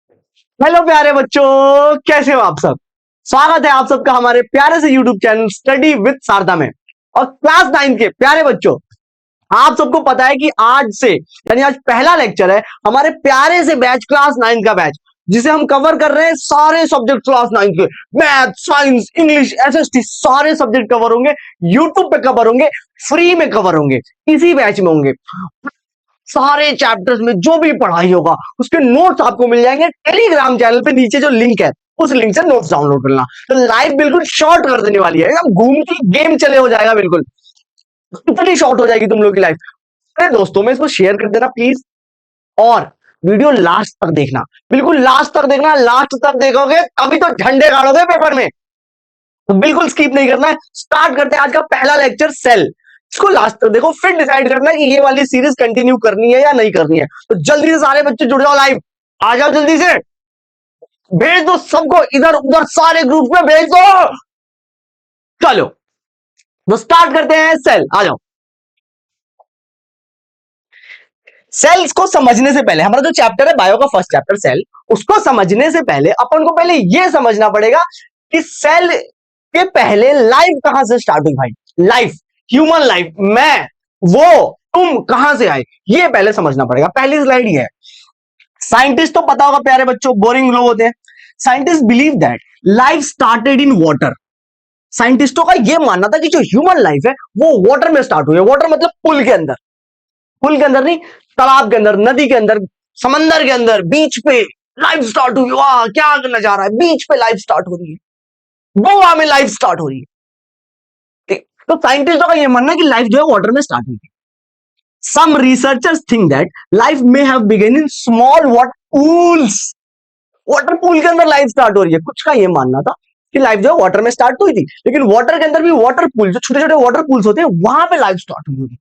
Hello प्यारे बच्चों, कैसे हो आप सब। स्वागत है आप सबका हमारे प्यारे से YouTube channel study with Sharda में। और क्लास 9 के प्यारे बच्चों, आप सबको पता है कि आज से यानी आज पहला लेक्चर है हमारे प्यारे से बैच क्लास 9 का बैच, जिसे हम कवर कर रहे हैं सारे सब्जेक्ट क्लास 9 के। मैथ, साइंस, इंग्लिश, एसएसटी सारे सब्जेक्ट कवर होंगे, यूट्यूब पे कवर होंगे, फ्री में कवर होंगे, इसी बैच में होंगे। सारे चैप्टर्स में जो भी पढ़ाई होगा उसके नोट्स आपको मिल जाएंगे टेलीग्राम चैनल पे। नीचे जो लिंक है उस लिंक से नोट्स डाउनलोड करना। तो लाइफ बिल्कुल शॉर्ट कर देने वाली है, एकदम घूम के गेम चले हो जाएगा, बिल्कुल इतनी शॉर्ट हो जाएगी तुम लोग की लाइफ। अरे दोस्तों में इसको शेयर कर देना प्लीज, और वीडियो लास्ट तक देखना, बिल्कुल लास्ट तक देखना। लास्ट तक देखोगे तभी तो झंडे गाड़ोगे पेपर में, तो बिल्कुल स्किप नहीं करना है। स्टार्ट करते हैं आज का पहला लेक्चर, सेल। इसको लास्ट तक देखो, फिर डिसाइड करना है कि ये वाली सीरीज कंटिन्यू करनी है या नहीं करनी है। तो जल्दी से सारे बच्चे जुड़ जाओ, लाइव आ जाओ, जल्दी से भेज दो सबको, इधर उधर सारे ग्रुप में भेज दो। चलो तो स्टार्ट करते हैं, सेल आ जाओ। सेल्स को समझने से पहले, हमारा जो चैप्टर है बायो का फर्स्ट चैप्टर सेल, उसको समझने से पहले अपन को पहले यह समझना पड़ेगा कि सेल के पहले लाइफ कहां से स्टार्ट हुई भाई। लाइफ, ह्यूमन लाइफ, मैं, वो, तुम कहां से आए, ये पहले समझना पड़ेगा। पहली स्लाइड ये है। साइंटिस्ट तो पता होगा प्यारे बच्चों, बोरिंग लोग होते हैं। Scientist believe that life started in water. साइंटिस्टों का यह मानना था कि जो ह्यूमन लाइफ है वो वाटर में स्टार्ट हुई है। वाटर मतलब पुल के अंदर, पुल के अंदर नहीं, तालाब के अंदर, नदी के अंदर, समंदर के अंदर, बीच पे लाइफ स्टार्ट हुई। वाह क्या नजारा है, बीच पे लाइफ स्टार्ट हो रही है, गोवा में लाइफ स्टार्ट हो रही है। तो साइंटिस्टों का यह मानना है कि लाइफ जो है वाटर में स्टार्ट हुई थी। Some researchers think that life may have begun in small water pools. Water pool के अंदर लाइफ स्टार्ट हो रही है। कुछ का यह मानना था कि लाइफ जो है वाटर में स्टार्ट हुई थी, लेकिन वाटर के अंदर भी वाटर पूल, जो छोटे छोटे वाटर पूल्स होते हैं, वहां पे लाइफ स्टार्ट हुई होगी।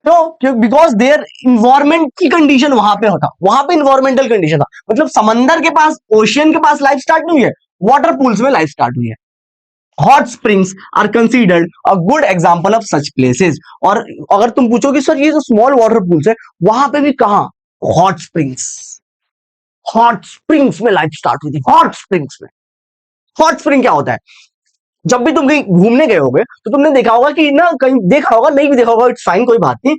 तो बिकॉज देयर इन्वायरमेंट की कंडीशन वहां पे होता, वहां पे इन्वायरमेंटल कंडीशन था। मतलब समंदर के पास, ओशियन के पास लाइफ स्टार्ट नहीं हुई है, वाटर पूल्स में लाइफ स्टार्ट हुई है। Hot springs are considered a good example of such places. और अगर तुम पूछोगे सर ये जो स्मॉल वाटर पूल्स है वहां पे भी कहां, हॉट स्प्रिंग्स, हॉट स्प्रिंग्स में लाइफ स्टार्ट हुई थी। हॉट स्प्रिंग्स में, हॉट स्प्रिंग क्या होता है, जब भी तुम कहीं घूमने गए होगे तो तुमने देखा होगा कि ना, कहीं देखा होगा, नहीं भी देखा होगा, इट्स फाइन, कोई बात नहीं।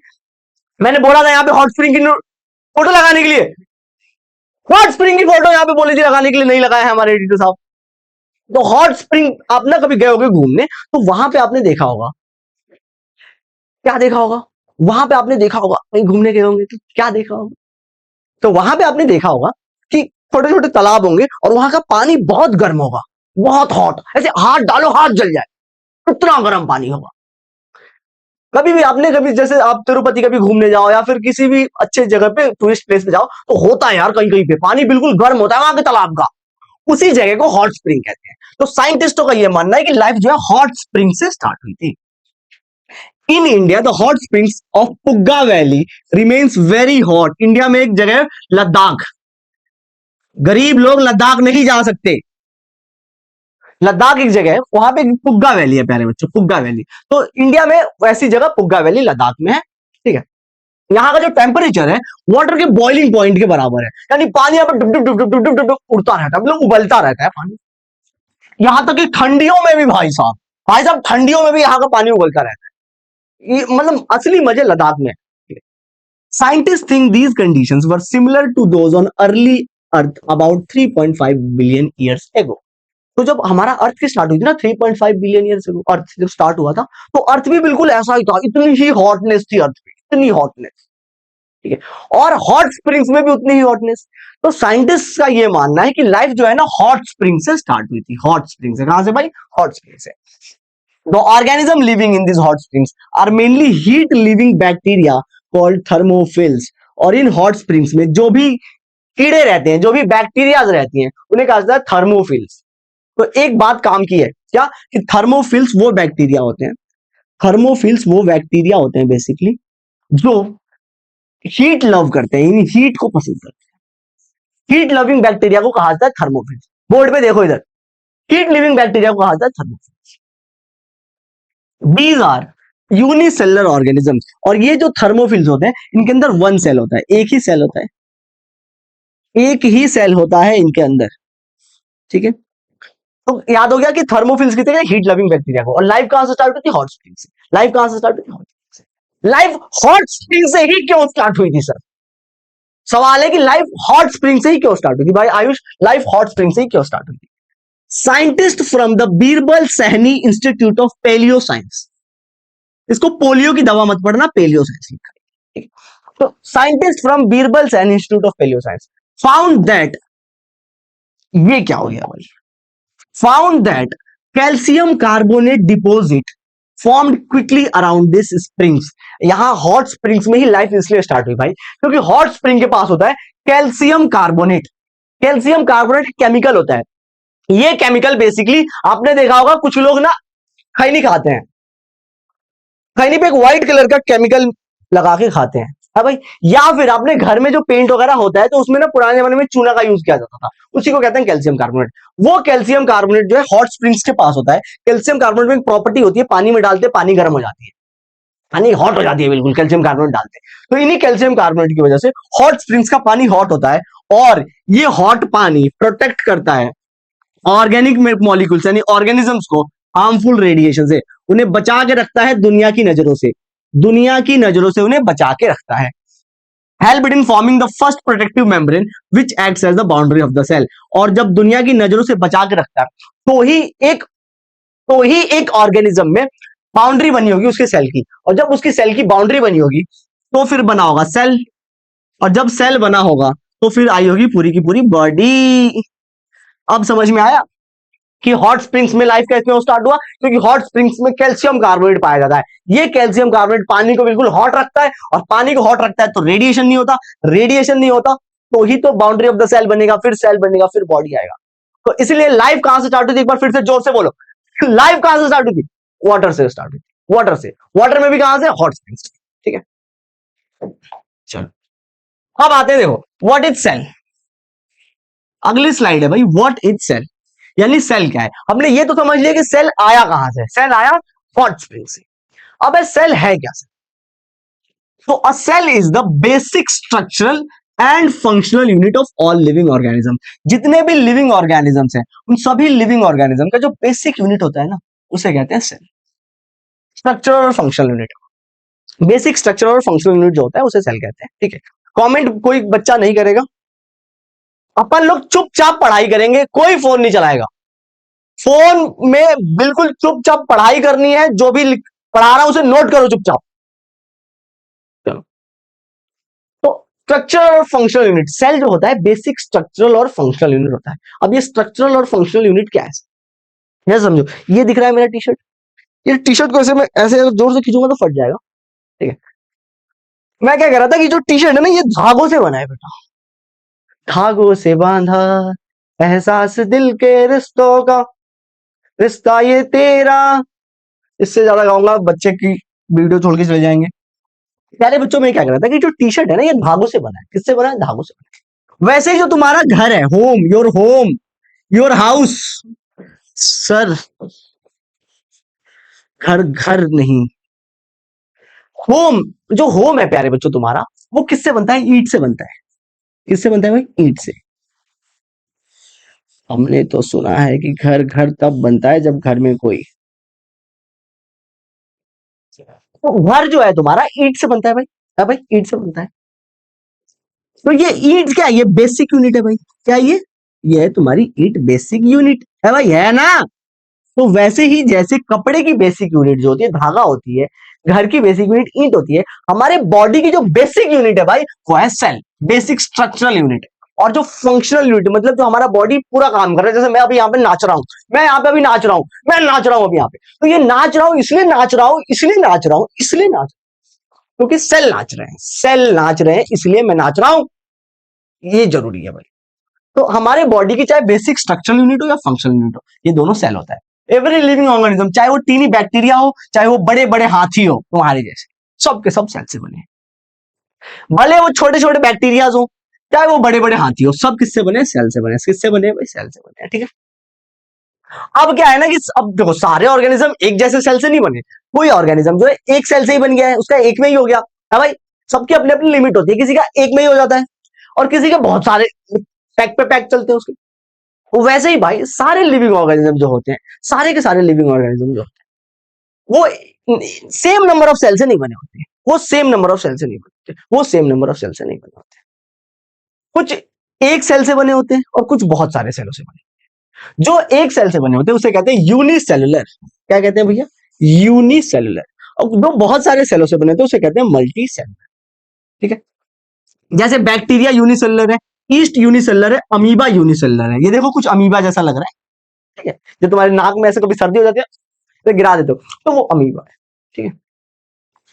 मैंने बोला था यहाँ पे हॉट स्प्रिंग की फोटो लगाने के लिए, हॉट स्प्रिंग की फोटो यहाँ पे बोली थी लगाने के लिए, नहीं लगाया है हमारे एडिटर साहब। तो हॉट स्प्रिंग आप ना कभी गए होगे घूमने, तो वहां पे आपने देखा होगा, क्या देखा होगा, वहां पे आपने देखा होगा, कहीं घूमने गए होंगे तो क्या देखा होगा, तो वहां पे आपने देखा होगा कि छोटे छोटे तालाब होंगे और वहां का पानी बहुत गर्म होगा, बहुत हॉट, ऐसे हाथ डालो हाथ जल जाए, इतना गर्म पानी होगा। कभी भी आपने, कभी जैसे आप तिरुपति कभी घूमने जाओ या फिर किसी भी अच्छे जगह पे टूरिस्ट प्लेस पे जाओ, तो होता है यार कहीं कहीं पे पानी बिल्कुल गर्म होता है वहां के तालाब का, उसी जगह को हॉट स्प्रिंग कहते हैं। तो साइंटिस्टों का यह मानना है कि लाइफ जो है हॉट स्प्रिंग से स्टार्ट हुई थी। In India the hot springs of पुग्गा valley remains very hot. India में एक जगह लद्दाख, गरीब लोग लद्दाख नहीं जा सकते, लद्दाख एक जगह है, वहां पे पुग्गा वैली है प्यारे बच्चों, पुग्गा वैली। तो इंडिया में वैसी जगह पुग्गा वैली लद्दाख में है, ठीक है। यहाँ का जो टेम्परेचर है वाटर के बॉइलिंग पॉइंट के बराबर है, यानी पानी यहाँ पर डुब डुब डुब डुब डुब डुब डुब उड़ता रहता है, मतलब उबलता रहता है पानी। यहां तक कि ठंडियों में भी भाई साहब, भाई साहब ठंडियों में भी यहाँ का पानी उबलता रहता है। ये मतलब असली मजे लद्दाख में। Scientist think these conditions were similar to those on early earth about 3.5 billion years ago. तो जब हमारा अर्थ की स्टार्ट हुई थी ना 3.5 बिलियन ईयर्स एगो, अर्थ जब स्टार्ट हुआ था तो अर्थ भी बिल्कुल ऐसा ही था, इतनी ही हॉटनेस थी अर्थ पे, इतनी हॉटनेस, ठीक है। और हॉट स्प्रिंग्स में भी उतनी ही हॉटनेस। तो साइंटिस्ट का ये मानना है कि लाइफ जो है ना हॉट स्प्रिंग से स्टार्ट हुई थी। हॉट स्प्रिंग से, कहां से भाई, हॉट स्प्रिंग से। The organism living in this hot springs are mainly heat living bacteria called thermophiles. और इन हॉट स्प्रिंग्स में जो भी कीड़े रहते हैं, जो भी बैक्टीरियाज रहती हैं, उन्हें कहा जाता है थर्मोफिल्स। तो एक बात काम की है क्या, कि थर्मोफिल्स वो बैक्टीरिया होते हैं, थर्मोफिल्स वो बैक्टीरिया होते हैं बेसिकली जो हीट लव करते हैं, यानी हीट को पसंद करते हैं। हीट लविंग बैक्टीरिया को कहा जाता है थर्मोफिल्स। बोर्ड पे देखो इधर, हीट लिविंग बैक्टीरिया को कहा जाता है thermophiles. These are unicellular organisms. और ये जो थर्मोफिल्स होते हैं इनके अंदर वन सेल होता है, एक ही सेल होता है, एक ही सेल होता है इनके अंदर, ठीक है। तो याद हो गया कि थर्मोफिल्स कितने हैं, हीट लविंग बैक्टीरिया को। और लाइफ कहां से स्टार्ट होती है, हॉट स्प्रिंग से। लाइफ कहां से स्टार्ट होती है, हॉट स्प्रिंग से। लाइफ हॉट स्प्रिंग से ही क्यों स्टार्ट हुई थी सर? सवाल है कि लाइफ हॉट स्प्रिंग से ही क्यों स्टार्ट हुई थी भाई आयुष, लाइफ हॉट स्प्रिंग से ही क्यों स्टार्ट हुई थी? Scientist from the Birbal Sahni institute of palaeo science, इसको पोलियो की दवा मत पढ़ना, पेलियो साइंस लिखा है, ठीक है? तो scientist from Birbal Sahni institute of palaeo science found that, ये क्या हो गया भाई, found that calcium carbonate deposit formed quickly around this springs. यहां हॉट स्प्रिंग्स में ही लाइफ इसलिए स्टार्ट हुई भाई क्योंकि हॉट स्प्रिंग के पास होता है calcium carbonate. Calcium carbonate chemical होता है, ये केमिकल बेसिकली आपने देखा होगा कुछ लोग ना खैनी खाते हैं, खैनी पे एक व्हाइट कलर का केमिकल लगा के खाते हैं, है भाई। या फिर अपने घर में जो पेंट वगैरह होता है तो उसमें ना पुराने जमाने में चूना का यूज किया जाता था, उसी को कहते हैं कैल्शियम कार्बोनेट। वो कैल्शियम कार्बोनेट जो है हॉट स्प्रिंग्स के पास होता है। कैल्शियम कार्बोनेट में एक प्रॉपर्टी होती है, पानी में डालते पानी गर्म हो जाती है, पानी हॉट हो जाती है बिल्कुल, कैल्शियम कार्बोनेट डालते हैं। तो इन्हीं कैल्शियम कार्बोनेट की वजह से हॉट स्प्रिंग्स का पानी हॉट होता है, और ये हॉट पानी प्रोटेक्ट करता है ऑर्गेनिक मॉलिक्यूल्स यानी ऑर्गेनिजम्स को हार्मफुल रेडिएशन से, उन्हें बचा के रखता है दुनिया की नजरों से, दुनिया की नजरों से उन्हें बचा के रखता है। Help in forming the first protective membrane which acts as the boundary of the cell. और जब दुनिया की नजरों से बचा के रखता है तो ही एक ऑर्गेनिज्म में बाउंड्री बनी होगी उसके सेल की, और जब उसकी सेल की बाउंड्री बनी होगी तो फिर बना होगा सेल, और जब सेल बना होगा तो फिर आई होगी पूरी की पूरी बॉडी। अब समझ में आया कि हॉट स्प्रिंग्स में लाइफ कैसे स्टार्ट हुआ, क्योंकि हॉट स्प्रिंग्स में कैल्शियम कार्बोनेट पाया जाता है। ये कैल्शियम कार्बोनेट पानी को बिल्कुल हॉट रखता है, और पानी को हॉट रखता है तो रेडिएशन नहीं होता, रेडिएशन नहीं होता तो ही तो बाउंड्री ऑफ द सेल बनेगा, फिर सेल बनेगा, फिर बॉडी आएगा। तो इसलिए लाइफ कहां से स्टार्ट हुई थी, एक बार फिर से जोर से बोलो, लाइफ कहां से स्टार्ट हुई थी, वाटर से स्टार्ट हुई थी, वाटर से। वाटर में भी कहां से, हॉट स्प्रिंग्स, ठीक है। चलो अब आते हैं, देखो व्हाट इज सेल, अगली स्लाइड है भाई, व्हाट इज सेल यानी सेल क्या है। हमने ये तो समझ लिया कि सेल आया कहां से, सेल आया हॉट स्प्रिंग से। अब सेल है क्या, तो a cell is the basic structural and functional unit of all living organism. जितने भी लिविंग ऑर्गेनिजम्स हैं उन सभी लिविंग ऑर्गेनिज्म का जो बेसिक यूनिट होता है ना उसे कहते हैं सेल। स्ट्रक्चरल और फंक्शनल यूनिट, बेसिक स्ट्रक्चरल और फंक्शनल यूनिट जो होता है उसे सेल कहते हैं, ठीक है। कमेंट कोई बच्चा नहीं करेगा, अपन लोग चुपचाप पढ़ाई करेंगे, कोई फोन नहीं चलाएगा। फोन में बिल्कुल चुपचाप पढ़ाई करनी है, जो भी पढ़ा रहा हूं उसे नोट करो चुपचाप। चलो, तो स्ट्रक्चरल और फंक्शनल यूनिट, सेल जो होता है बेसिक स्ट्रक्चरल और फंक्शनल यूनिट होता है। अब ये स्ट्रक्चरल और फंक्शनल यूनिट क्या है, ये समझो। ये दिख रहा है मेरा टी शर्ट, ये टी शर्ट को ऐसे मैं ऐसे जोर से खींचूंगा तो फट जाएगा, ठीक है। मैं क्या कह रहा था कि जो टी शर्ट है ना ये धागों से बना है बेटा, धागों से बांधा एहसास दिल के रिश्तों का, रिश्ता ये तेरा। इससे ज्यादा गाऊंगा बच्चे की वीडियो छोड़ के चले जाएंगे। प्यारे बच्चों में क्या कर रहा था कि जो टी शर्ट है ना ये धागों से बना है, किससे बना है, धागों से बना है। वैसे ही जो तुम्हारा घर है, होम, योर हाउस, सर घर घर नहीं, होम, जो होम है प्यारे बच्चों तुम्हारा, वो किससे बनता है, ईंट से बनता है। किससे बनता है भाई, ईंट से। हमने तो सुना है कि घर घर तब बनता है जब घर में कोई, तो घर जो है तुम्हारा ईंट से बनता है भाई, है भाई, ईंट से बनता है। तो ये ईंट क्या है, ये बेसिक यूनिट है भाई। क्या ये है तुम्हारी ईंट, बेसिक यूनिट है भाई, है ना। तो वैसे ही जैसे कपड़े की बेसिक यूनिट जो होती है धागा होती है, घर की बेसिक यूनिट ईंट होती है, हमारे बॉडी की जो बेसिक यूनिट है भाई वो है सेल, बेसिक स्ट्रक्चरल यूनिट। और जो फंक्शनल यूनिट मतलब जो हमारा बॉडी पूरा काम कर रहा है, जैसे मैं अभी यहाँ पे नाच रहा हूँ, मैं यहाँ पे अभी नाच रहा हूँ, मैं नाच रहा हूँ अभी यहाँ पे, तो ये नाच रहा हूँ इसलिए नाच रहा हूँ, इसलिए नाच रहा हूँ, इसलिए नाच, क्योंकि सेल नाच रहे हैं, सेल नाच रहे हैं इसलिए मैं नाच रहा हूं, ये जरूरी है भाई। तो हमारे बॉडी की चाहे बेसिक स्ट्रक्चरल यूनिट हो या फंक्शनल यूनिट हो, ये दोनों सेल होता है। एवरी लिविंग ऑर्गेनिज्म, चाहे वो टीनी बैक्टीरिया हो, चाहे वो बड़े बड़े हाथी हो तुम्हारे जैसे, सबके सब सेल से बने हैं। भले वो छोटे छोटे बैक्टीरिया हो, चाहे वो बड़े बड़े हाथी हो, सब किससे बने, सेल से बने। किससे बने भाई, सेल से बने, ठीक है। अब क्या है ना कि अब देखो सारे ऑर्गेनिज्म एक जैसे सेल से नहीं बने, कोई ऑर्गेनिज्म जो है एक सेल से ही बन गया है, उसका एक में ही हो गया है भाई। सबकी अपनी अपनी लिमिट होती है, किसी का एक में ही हो जाता है और किसी के बहुत सारे पैक पे पैक चलते हैं उसके। वो वैसे ही भाई सारे लिविंग ऑर्गेनिज्म जो होते हैं, सारे के सारे लिविंग ऑर्गेनिज्म जो होते हैं, वो सेम नंबर ऑफ सेल से नहीं बने होते, वो सेम नंबर ऑफ सेल से नहीं बने होते, वो सेम नंबर ऑफ सेल से नहीं बने होते। कुछ एक सेल से बने होते हैं और कुछ बहुत सारे सेलों से बने। जो एक सेल से बने होते हैं उसे कहते हैं यूनिसेलुलर। क्या कहते हैं भैया? यूनिसेलुलर। और जो बहुत सारे सेलों से बने होते हैं उसे कहते हैं मल्टी सेलुलर। ठीक है, जैसे बैक्टीरिया यूनिसेलुलर है, ईस्ट यूनिसेलुलर है, अमीबा यूनिसेलुलर है। ये देखो कुछ अमीबा जैसा लग रहा है, ठीक है, जो तुम्हारे नाक में ऐसे कभी सर्दी हो जाती है तो गिरा देते हो, तो वो अमीबा है। ठीक है,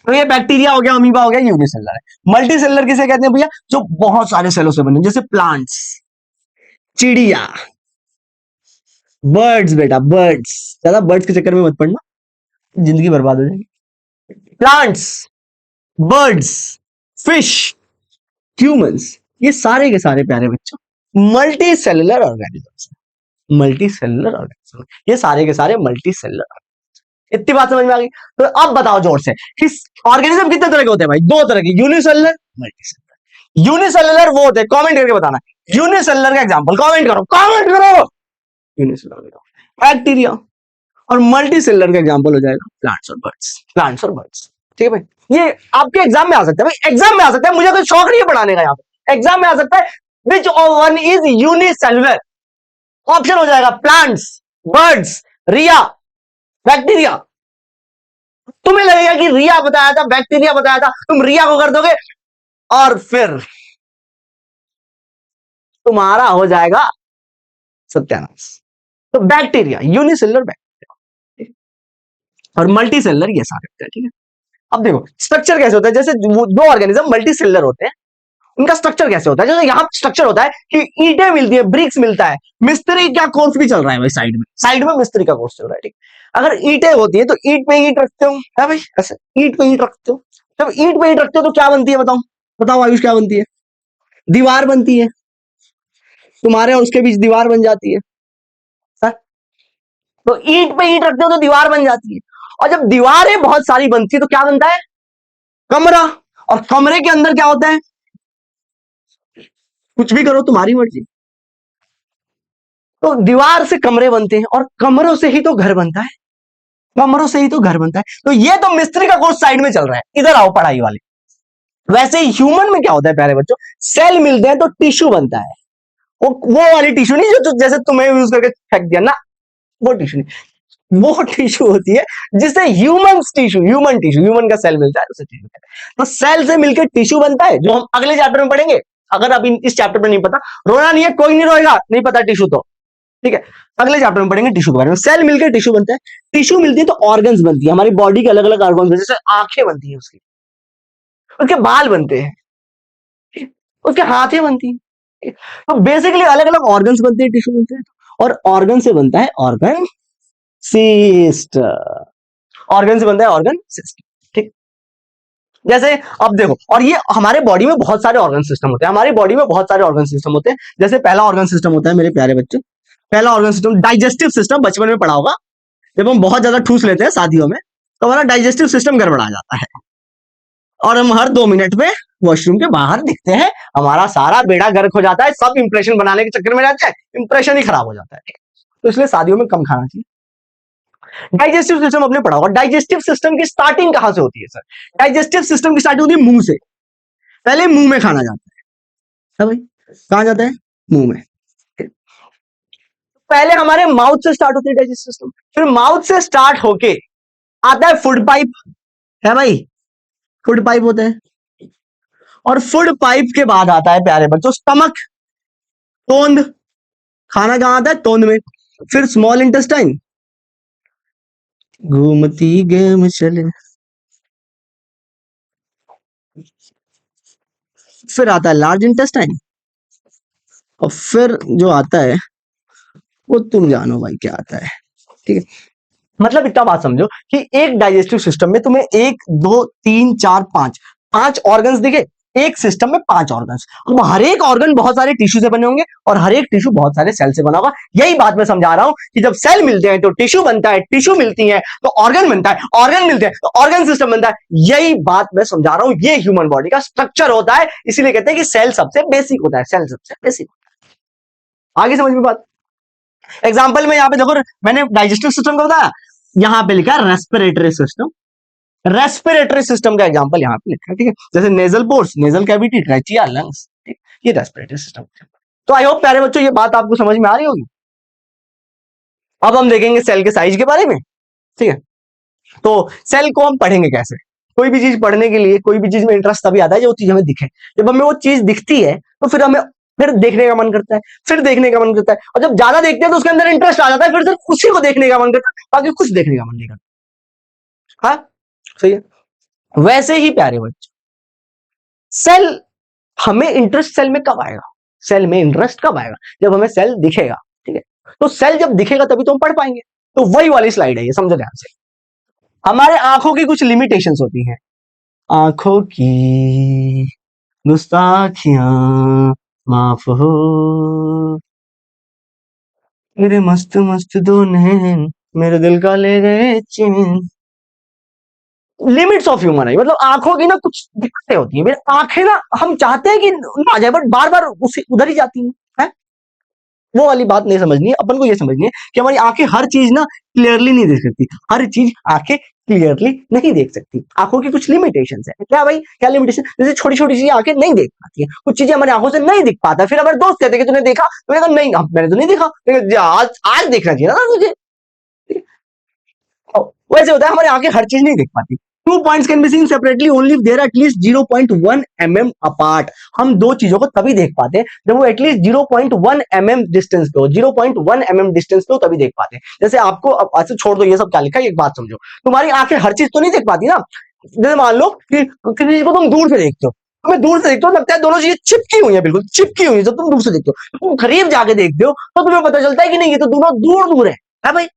तो ये बैक्टीरिया हो गया, अमीबा हो गया, यूनिसेलुलर है। मल्टी सेलुलर किसे कहते हैं भैया? जो बहुत सारे सेलों से बने, जैसे प्लांट्स, चिड़िया, बर्ड्स। बेटा बर्ड्स, ज्यादा बर्ड्स के चक्कर में मत पड़ना, जिंदगी बर्बाद हो जाएगी। प्लांट्स, बर्ड्स, फिश, ह्यूमंस, ये सारे के सारे प्यारे बच्चों मल्टी सेलुलर ऑर्गेनिजम्स हैं। मल्टी सेलुलर ऑर्गेनिज्म, ये सारे के सारे मल्टी सेलुलर। इतनी बात समझ में आ गई? तो अब बताओ जोर से कि ऑर्गेनिज्म कितने तरह के होते हैं भाई? दो तरह के, यूनिसेलुलर, मल्टी सेलुलर। यूनिसेलुलर वो होते हैं, कमेंट करके बताना यूनिसेलुलर का एग्जांपल, कमेंट करो, कमेंट करो। Unicellular bacteria. और मल्टी सेलुलर का एग्जांपल हो जाएगा प्लांट्स और बर्ड्स, प्लांट्स और बर्ड्स। ठीक है भाई, ये आपके एग्जाम में आ सकता है भाई, एग्जाम में आ सकता है, मुझे कोई शौक नहीं है पढ़ाने का, यहाँ पे एग्जाम में आ सकता है। Which one is unicellular? Option हो जाएगा प्लांट्स, बर्ड्स, रिया, बैक्टीरिया। तुम्हें लगेगा कि रिया बताया था, बैक्टीरिया बताया था, तुम रिया को कर दोगे और फिर तुम्हारा हो जाएगा सत्यानाश। तो बैक्टीरिया, यूनिसेलुलर बैक्टीरिया और मल्टी सेलुलर ये सारे होते हैं। ठीक है, अब देखो स्ट्रक्चर कैसे होता है। जैसे दो ऑर्गेनिज्म मल्टी सेलुलर होते हैं, उनका स्ट्रक्चर कैसे होता है? जैसे यहाँ स्ट्रक्चर होता है कि ईंटें मिलती है, ब्रिक्स मिलता है, मिस्त्री का कोर्स भी चल रहा है भाई, साइड में मिस्त्री का कोर्स चल रहा है। ठीक, अगर ईंटें होती है तो ईंट पे ईंट रखते हो, है भाई, ऐसे ईंट पे ईंट रखते हो। जब ईंट पे ईंट रखते हो तो क्या बनती है? बताओ बताओ आयुष, क्या बनती है? दीवार बनती है, तुम्हारे और उसके बीच दीवार बन जाती है सर। तो ईंट पे ईंट रखते हो तो दीवार बन जाती है, और जब दीवारें बहुत सारी बनती है तो क्या बनता है? कमरा। और कमरे के अंदर क्या होता है? कुछ भी करो, तुम्हारी मर्जी। तो दीवार से कमरे बनते हैं और कमरों से ही तो घर बनता है, कमरों से ही तो घर बनता है। तो ये तो मिस्त्री का कोर्स साइड में चल रहा है, इधर आओ पढ़ाई वाले। वैसे ही ह्यूमन में क्या होता है प्यारे बच्चों? सेल मिलते हैं तो टिश्यू बनता है। वो वाली टिश्यू नहीं जो जैसे तुम्हें यूज करके फेंक दिया ना, वो टिश्यू नहीं, वो टिश्यू होती है जिसे ह्यूमन टिश्यू, ह्यूमन का सेल मिलता है उसे टिश्यू कहते हैं। तो सेल से मिलकर टिश्यू बनता है, जो हम अगले चैप्टर में पढ़ेंगे। अगर अभी इस चैप्टर में नहीं पता, रोना नहीं है, कोई नहीं रोएगा, नहीं पता टिश्यू तो ठीक है, अगले चैप्टर में पढ़ेंगे टिश्यू के बारे में। सेल मिलकर टिश्यू बनता है, टिश्यू मिलती है तो ऑर्गन्स बनती है, हमारी बॉडी के अलग अलग ऑर्गन्स, जैसे आंखें बनती है उसकी, उसके बाल बनते हैं, उसके हाथें बनती है। तो बेसिकली अलग अलग ऑर्गन्स बनते हैं, टिश्यू बनते हैं, और ऑर्गन से बनता है ऑर्गन सिस्टम, ऑर्गन से बनता है ऑर्गन सिस्टम। ठीक, जैसे अब देखो, और ये हमारे बॉडी में बहुत सारे ऑर्गन सिस्टम होते हैं, हमारी बॉडी में बहुत सारे ऑर्गन सिस्टम होते हैं। जैसे पहला ऑर्गन सिस्टम होता है मेरे प्यारे बच्चे, पहला ऑर्गन सिस्टम डाइजेस्टिव सिस्टम, बचपन में पढ़ा होगा। जब हम बहुत ज्यादा ठूस लेते हैं शादियों में तो हमारा डाइजेस्टिव सिस्टम गड़बड़ा जाता है और हम हर 2 मिनट में वॉशरूम के बाहर दिखते हैं, हमारा सारा बेड़ा गर्क हो जाता है, सब इंप्रेशन बनाने के चक्कर में रहते हैं, इंप्रेशन ही खराब हो जाता है। तो इसलिए शादियों में कम खाना चाहिए। डाइजेस्टिव सिस्टम आपने पढ़ा होगा। डाइजेस्टिव सिस्टम की स्टार्टिंग कहां से होती है सर? डाइजेस्टिव सिस्टम की स्टार्टिंग होती है मुंह से। पहले मुंह में खाना जाता है भाई, कहां जाता है? मुंह में। पहले हमारे माउथ से स्टार्ट होती है डाइजेस्टिव सिस्टम, फिर माउथ से स्टार्ट होके आता है फूड पाइप, है भाई, फूड पाइप होता है। और फूड पाइप के बाद आता है प्यारे बच्चों स्टमक, तोंद, खाना कहां आता है? तोंद में। फिर स्मॉल इंटेस्टाइन, घूमती गेम चले, फिर आता है लार्ज इंटेस्टाइन, और फिर जो आता है वो तुम जानो भाई क्या आता है। ठीक है, मतलब इतना बात समझो कि एक डाइजेस्टिव सिस्टम में तुम्हें 1 2 3 4 5 ऑर्गन्स दिखे, एक सिस्टम में 5 ऑर्गन्स। अब हर एक ऑर्गन बहुत सारे टिश्यू से बने होंगे और हर एक टिश्यू बहुत सारे सेल से बना होगा। यही बात मैं समझा रहा हूं कि जब सेल मिलते हैं तो टिश्यू बनता है, टिश्यू मिलती है तो ऑर्गन बनता है, ऑर्गन मिलते हैं तो ऑर्गन सिस्टम बनता है। यही बात मैं समझा रहा हूं, ये ह्यूमन बॉडी का स्ट्रक्चर होता है। इसीलिए कहते हैं कि सेल सबसे बेसिक होता है, सेल सबसे बेसिक। आगे समझ में बात। एग्जाम्पल में यहाँ पे देखो, मैंने डाइजेस्टिव सिस्टम का बताया, यहाँ पे लिखा रेस्पिरेटरी सिस्टम। रेस्पिरेटरी सिस्टम का एग्जांपल यहाँ पे लिखा है, ठीक है, जैसे nasal pores, nasal cavity, trachea, lungs, ठीक, ये रेस्पिरेटरी सिस्टम। तो आई होप प्यारे बच्चों ये बात आपको समझ में आ रही होगी। अब हम देखेंगे सेल के साइज के बारे में, ठीक है। तो सेल को हम पढ़ेंगे कैसे। कोई भी चीज पढ़ने के लिए, कोई भी चीज में इंटरेस्ट तभी आता है जो चीज हमें दिखे। जब हमें वो चीज दिखती है तो फिर हमें फिर देखने का मन करता है, फिर देखने का मन करता है, और जब ज्यादा देखते हैं तो उसके अंदर इंटरेस्ट आ जाता है, फिर सिर्फ उसी को देखने का मन करता है, बाकी कुछ देखने का मन नहीं करता। हाँ सही है। वैसे ही प्यारे बच्चों, सेल, हमें इंटरेस्ट सेल में कब आएगा, सेल में इंटरेस्ट कब आएगा, जब हमें सेल दिखेगा, ठीक है। तो सेल जब दिखेगा तभी तो हम पढ़ पाएंगे। तो वही वाली स्लाइड है ये, समझो ध्यान से। हमारे आंखों की कुछ लिमिटेशंस होती हैं, आंखों की गुस्ताखियां माफ हो, मेरे मस्त मस्त दो नैन मेरे दिल का ले गए चैन। लिमिट्स ऑफ ह्यूमन आई, मतलब आंखों की ना कुछ दिक्कतें होती है, मेरी आंखें ना, हम चाहते हैं कि ना आ जाए बट बार बार उसी उधर ही जाती हैं, है? वो वाली बात नहीं समझनी है अपन को, ये समझनी है कि हमारी आंखें हर चीज ना क्लियरली नहीं देख सकती, हर चीज आंखें क्लियरली नहीं देख सकती। आंखों की कुछ लिमिटेशंस है, क्या भाई, क्या लिमिटेशन, जैसे छोटी छोटी चीजें आंखें नहीं देख पाती है, कुछ चीजें हमारी आंखों से नहीं दिख पाता। फिर अगर दोस्त कहते कि तूने देखा, तो मैंने कहा नहीं मैंने तो नहीं देखा, आज आज देखना चाहिए ना तुझे। वैसे होता है, हमारी आंखें हर चीज नहीं देख पाती। Two points can be seen separately only if there at least 0.1 mm apart. हम दो चीजों को तभी देख पाते हैं जब वो एटलीस्ट 0.1 mm डिस्टेंस पे हो, 0.1 mm डिस्टेंस पे हो तभी देख पाते हैं। जैसे आपको, अब ऐसे छोड़ दो ये सब क्या लिखा है, एक बात समझो, तुम्हारी आंखें हर चीज तो नहीं देख पाती ना। जैसे मान लो कि किसी चीज को तुम दूर से देखते हो, तुम्हें दूर से देखते हो लगता है दोनों चीजें चिपकी हुई है, बिल्कुल चिपकी हुई है। जब तुम दूर से देखते हो, तुम करीब जाके देखते हो तो तुम्हें पता चलता है कि नहीं ये तो दोनों दूर दूर है भाई।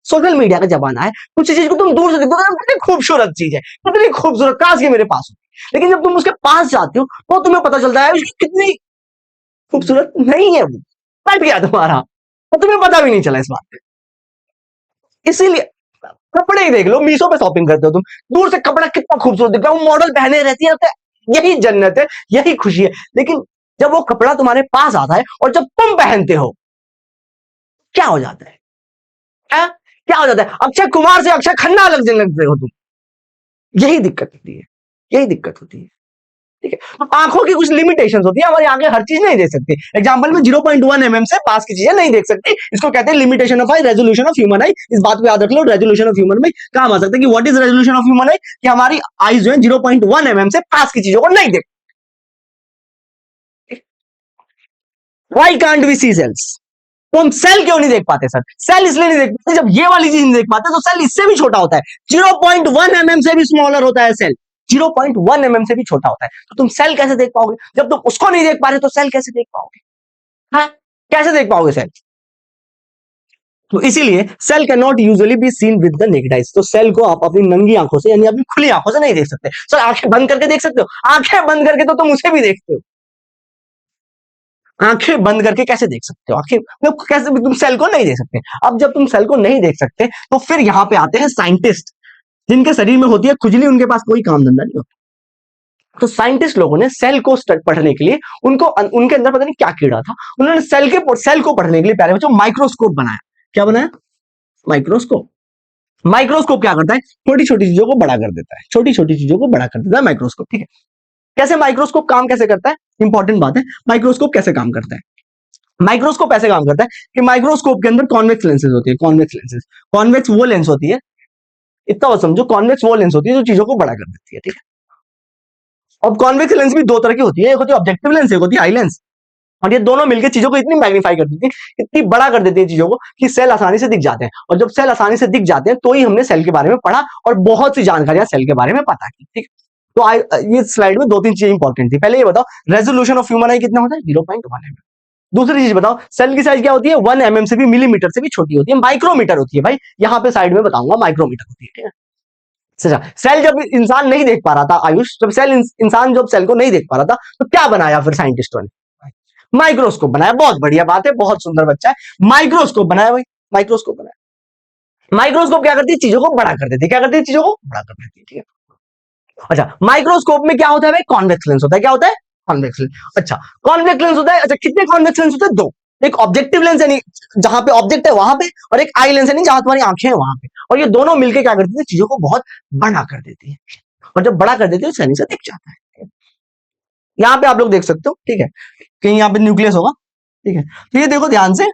सोशल मीडिया का जमाना है, कुछ चीज को तुम दूर से देखो तो कितनी खूबसूरत चीज है, कितनी खूबसूरत, काश ये मेरे पास हो, लेकिन जब तुम उसके पास जाते हो तो तुम्हें पता चलता है कितनी खूबसूरत नहीं है, वो कट गया तुम्हारा, तो तुम्हें पता भी नहीं चला इस बात पे। इसीलिए कपड़े ही देख लो, मीशो पे शॉपिंग करते हो तुम, दूर से कपड़ा कितना खूबसूरत दिखता है, वो मॉडल पहने रहती है, यही जन्नत है, यही खुशी है। लेकिन जब वो कपड़ा तुम्हारे पास आता है और जब तुम पहनते हो, क्या हो जाता है, क्या हो जाता है, अक्षय कुमार से अक्षय खन्ना लगने लगते हो तुम। यही दिक्कत होती है, यही दिक्कत होती है, ठीक है। तो आंखों की कुछ लिमिटेशंस होती है, हमारी आंखें हर चीज नहीं देख सकती। एग्जांपल में 0.1 mm से पास की चीजें नहीं देख सकती, इसको कहते हैं limitation of I, resolution of human आई। इस बात को याद रख लो, रेजोल्यूशन ऑफ ह्यूमन में काम आ सकता है कि what is resolution of human आई, कि हमारी आईज जो है 0.1 mm से पास की चीजों को नहीं देख। Why can't we see cells, तो हम सेल क्यों नहीं देख पाते सर, सेल इसलिए नहीं देख पाते, जब ये वाली चीज नहीं देख पाते तो सेल इससे भी छोटा होता है, 0.1 mm से भी स्मॉलर होता है सेल, 0.1 mm से भी छोटा होता है। तो तुम सेल कैसे देख पाओगे, जब तुम उसको नहीं देख पा रहे तो सेल कैसे देख पाओगे, हाँ कैसे देख पाओगे सेल। तो इसीलिए cell can not usually be seen with the naked eyes, तो सेल को आप अपनी नंगी आंखों से यानी अपनी खुली आंखों से नहीं देख सकते। सर आंखें बंद करके देख सकते हो, आंखें बंद करके तो तुम उसे भी देखते हो, आंखें बंद करके कैसे देख सकते हो, आंखें मतलब कैसे, तुम सेल को नहीं देख सकते। अब जब तुम सेल को नहीं देख सकते तो फिर यहां पे आते हैं साइंटिस्ट, जिनके शरीर में होती है खुजली, उनके पास कोई काम धंधा नहीं होता। तो साइंटिस्ट लोगों ने सेल को पढ़ने के लिए, उनको उनके अंदर पता नहीं क्या कीड़ा था, उन्होंने सेल को पढ़ने के लिए प्यारे बच्चों माइक्रोस्कोप बनाया। क्या बनाया, माइक्रोस्कोप। माइक्रोस्कोप क्या करता है, छोटी छोटी चीजों को बड़ा कर देता है, छोटी छोटी चीजों को बड़ा कर देता है माइक्रोस्कोप, ठीक है। कैसे माइक्रोस्कोप काम कैसे करता है, इंपॉर्टेंट बात है, माइक्रोस्कोप कैसे काम करता है। माइक्रोस्कोप ऐसे काम करता है कि माइक्रोस्कोप के अंदर कॉन्वेक्स लेंसेज होती है, कॉन्वेक्स लेंसेज, कॉन्वेक्स वो लेंस होती है, इतना वो समझो, कॉन्वेक्स वो लेंस होती है जो चीजों को बड़ा कर देती है, ठीक है। अब कॉन्वेक्स लेंस भी दो तरह की होती है, एक होती है ऑब्जेक्टिव लेंस, एक होती है आई लेंस, और ये दोनों मिलकर चीजों को इतनी मैग्नीफाई कर देती है, इतनी बड़ा कर देती है चीजों को कि सेल आसानी से दिख जाते हैं, और जब सेल आसानी से दिख जाते हैं तो ही हमने सेल के बारे में पढ़ा और बहुत सी जानकारियां सेल के बारे में पता की, ठीक है। तो ये स्लाइड में दो तीन चीजें इंपॉर्टेंट थी। पहले ये बताओ रेजोल्यूशन ऑफ ह्यूमन आई कितना होता है, 0.1 mm। दूसरी चीज बताओ सेल की साइज क्या होती है, 1 mm से भी, मिलीमीटर से भी छोटी होती है, माइक्रोमीटर होती है भाई, यहाँ पे साइड में बताऊंगा माइक्रोमीटर होती है, ठीक है। अच्छा, सेल जब इंसान नहीं देख पा रहा था आयुष, जब इंसान जब सेल को नहीं देख पा रहा था तो क्या बनाया फिर साइंटिस्टों ने, माइक्रोस्कोप बनाया। बहुत बढ़िया बात है, बहुत सुंदर बच्चा है, माइक्रोस्कोप बनाया भाई, माइक्रोस्कोप बनाया। माइक्रोस्कोप क्या करती है, चीजों को बड़ा कर देती है, क्या करती है, चीजों को बड़ा कर देती है, ठीक है। अच्छा, माइक्रोस्कोप में क्या होता है भाई, कॉन्वेक्स लेंस होता है, क्या होता है, कॉन्वेक्स लेंस। अच्छा, कॉन्वेक्स लेंस होता है, अच्छा कितने कॉन्वेक्स लेंस होते हैं, दो, एक ऑब्जेक्टिव लेंस यानी जहां पे ऑब्जेक्ट है वहां पे, और एक आई लेंस यानी जहां तुम्हारी आंखें हैं वहां पे, और ये दोनों मिलके क्या करती है, चीजों को बहुत बड़ा कर देती है, और जब बड़ा कर देती है आसानी से दिख जाता है। यहाँ पे आप लोग देख सकते हो, ठीक है, कहीं यहाँ पे न्यूक्लियस होगा, ठीक है, तो ये देखो ध्यान से,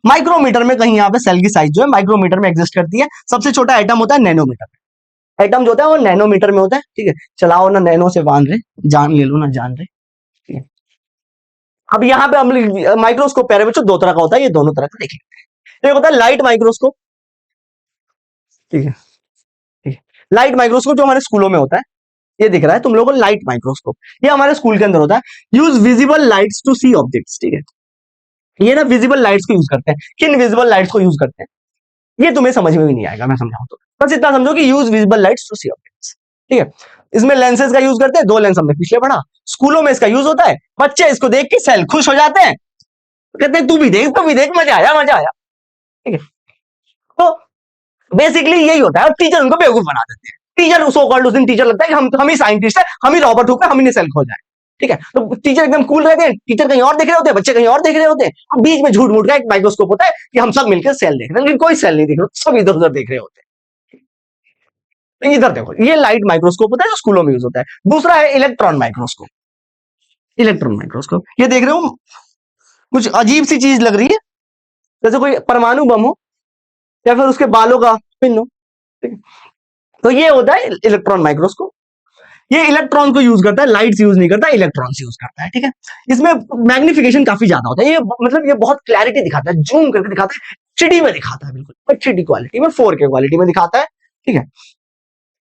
माइक्रोमीटर में कहीं यहाँ पे सेल की साइज जो है माइक्रोमीटर में एग्जिस्ट करती है, सबसे छोटा एटम होता है नैनोमीटर में, एटम जो होता है वो नैनोमीटर में होता है, ठीक है, चलाओ ना नैनो से बांध रहे, जान ले लो ना जान रहे, ठीक है। अब यहाँ पे हम माइक्रोस्कोप प्यारे बच्चों दो तरह का होता है, ये दोनों तरह का देख लेते हैं। एक होता है लाइट माइक्रोस्कोप, ठीक है, ठीक है, लाइट माइक्रोस्कोप जो हमारे स्कूलों में होता है, ये दिख रहा है तुम लोगों को लाइट माइक्रोस्कोप, ये हमारे स्कूल के अंदर होता है, use visible lights to see objects, ठीक है, ये ना विजिबल लाइट्स को यूज करते हैं, किन विजिबल लाइट्स को यूज करते हैं ये तुम्हें समझ में भी नहीं आएगा, मैं समझाऊं तो बस इतना समझो कि use visible lights to see objects, ठीक है, इसमें लेंसेज का यूज करते हैं, दो लेंस हमने पिछले पढ़ा, स्कूलों में इसका यूज होता है, बच्चे इसको देख के सेल खुश हो जाते हैं, कहते हैं तू भी देख मजा आया मजा आया, ठीक है, तो बेसिकली यही होता है, और टीचर उनको बेवकूफ बना देते हैं, टीचर सो कॉल्ड उस दिन टीचर लगता है कि हम ही साइंटिस्ट है, हम ही रॉबर्ट हुक है, हम ही ने सेल खोजा है, ठीक है, तो टीचर एकदम कूल रहते हैं, टीचर कहीं और देख रहे होते हैं, बच्चे कहीं और देख रहे होते हैं, और बीच में झूठ मूठ का एक माइक्रोस्कोप होता है कि हम सब मिलकर सेल देख रहे हैं, लेकिन कोई सेल नहीं देख रहे, सब इधर उधर देख रहे होते हैं। तो इधर देखो, ये लाइट माइक्रोस्कोप होता है जो स्कूलों में यूज होता है। दूसरा है इलेक्ट्रॉन माइक्रोस्कोप, इलेक्ट्रॉन माइक्रोस्कोप, ये देख रहे हो कुछ अजीब सी चीज लग रही है, जैसे कोई परमाणु बम हो या फिर उसके बालों का पिन हो, ठीक है, तो ये होता है इलेक्ट्रॉन माइक्रोस्कोप, ये इलेक्ट्रॉन को यूज करता है, लाइट्स यूज नहीं करता, इलेक्ट्रॉन्स यूज करता है, ठीक है, इसमें मैग्निफिकेशन काफी ज्यादा होता है, ये मतलब ये बहुत क्लैरिटी दिखाता है, जूम करके दिखाता है, एचडी में दिखाता है, बिल्कुल एचडी क्वालिटी में, 4K क्वालिटी में दिखाता है, ठीक है,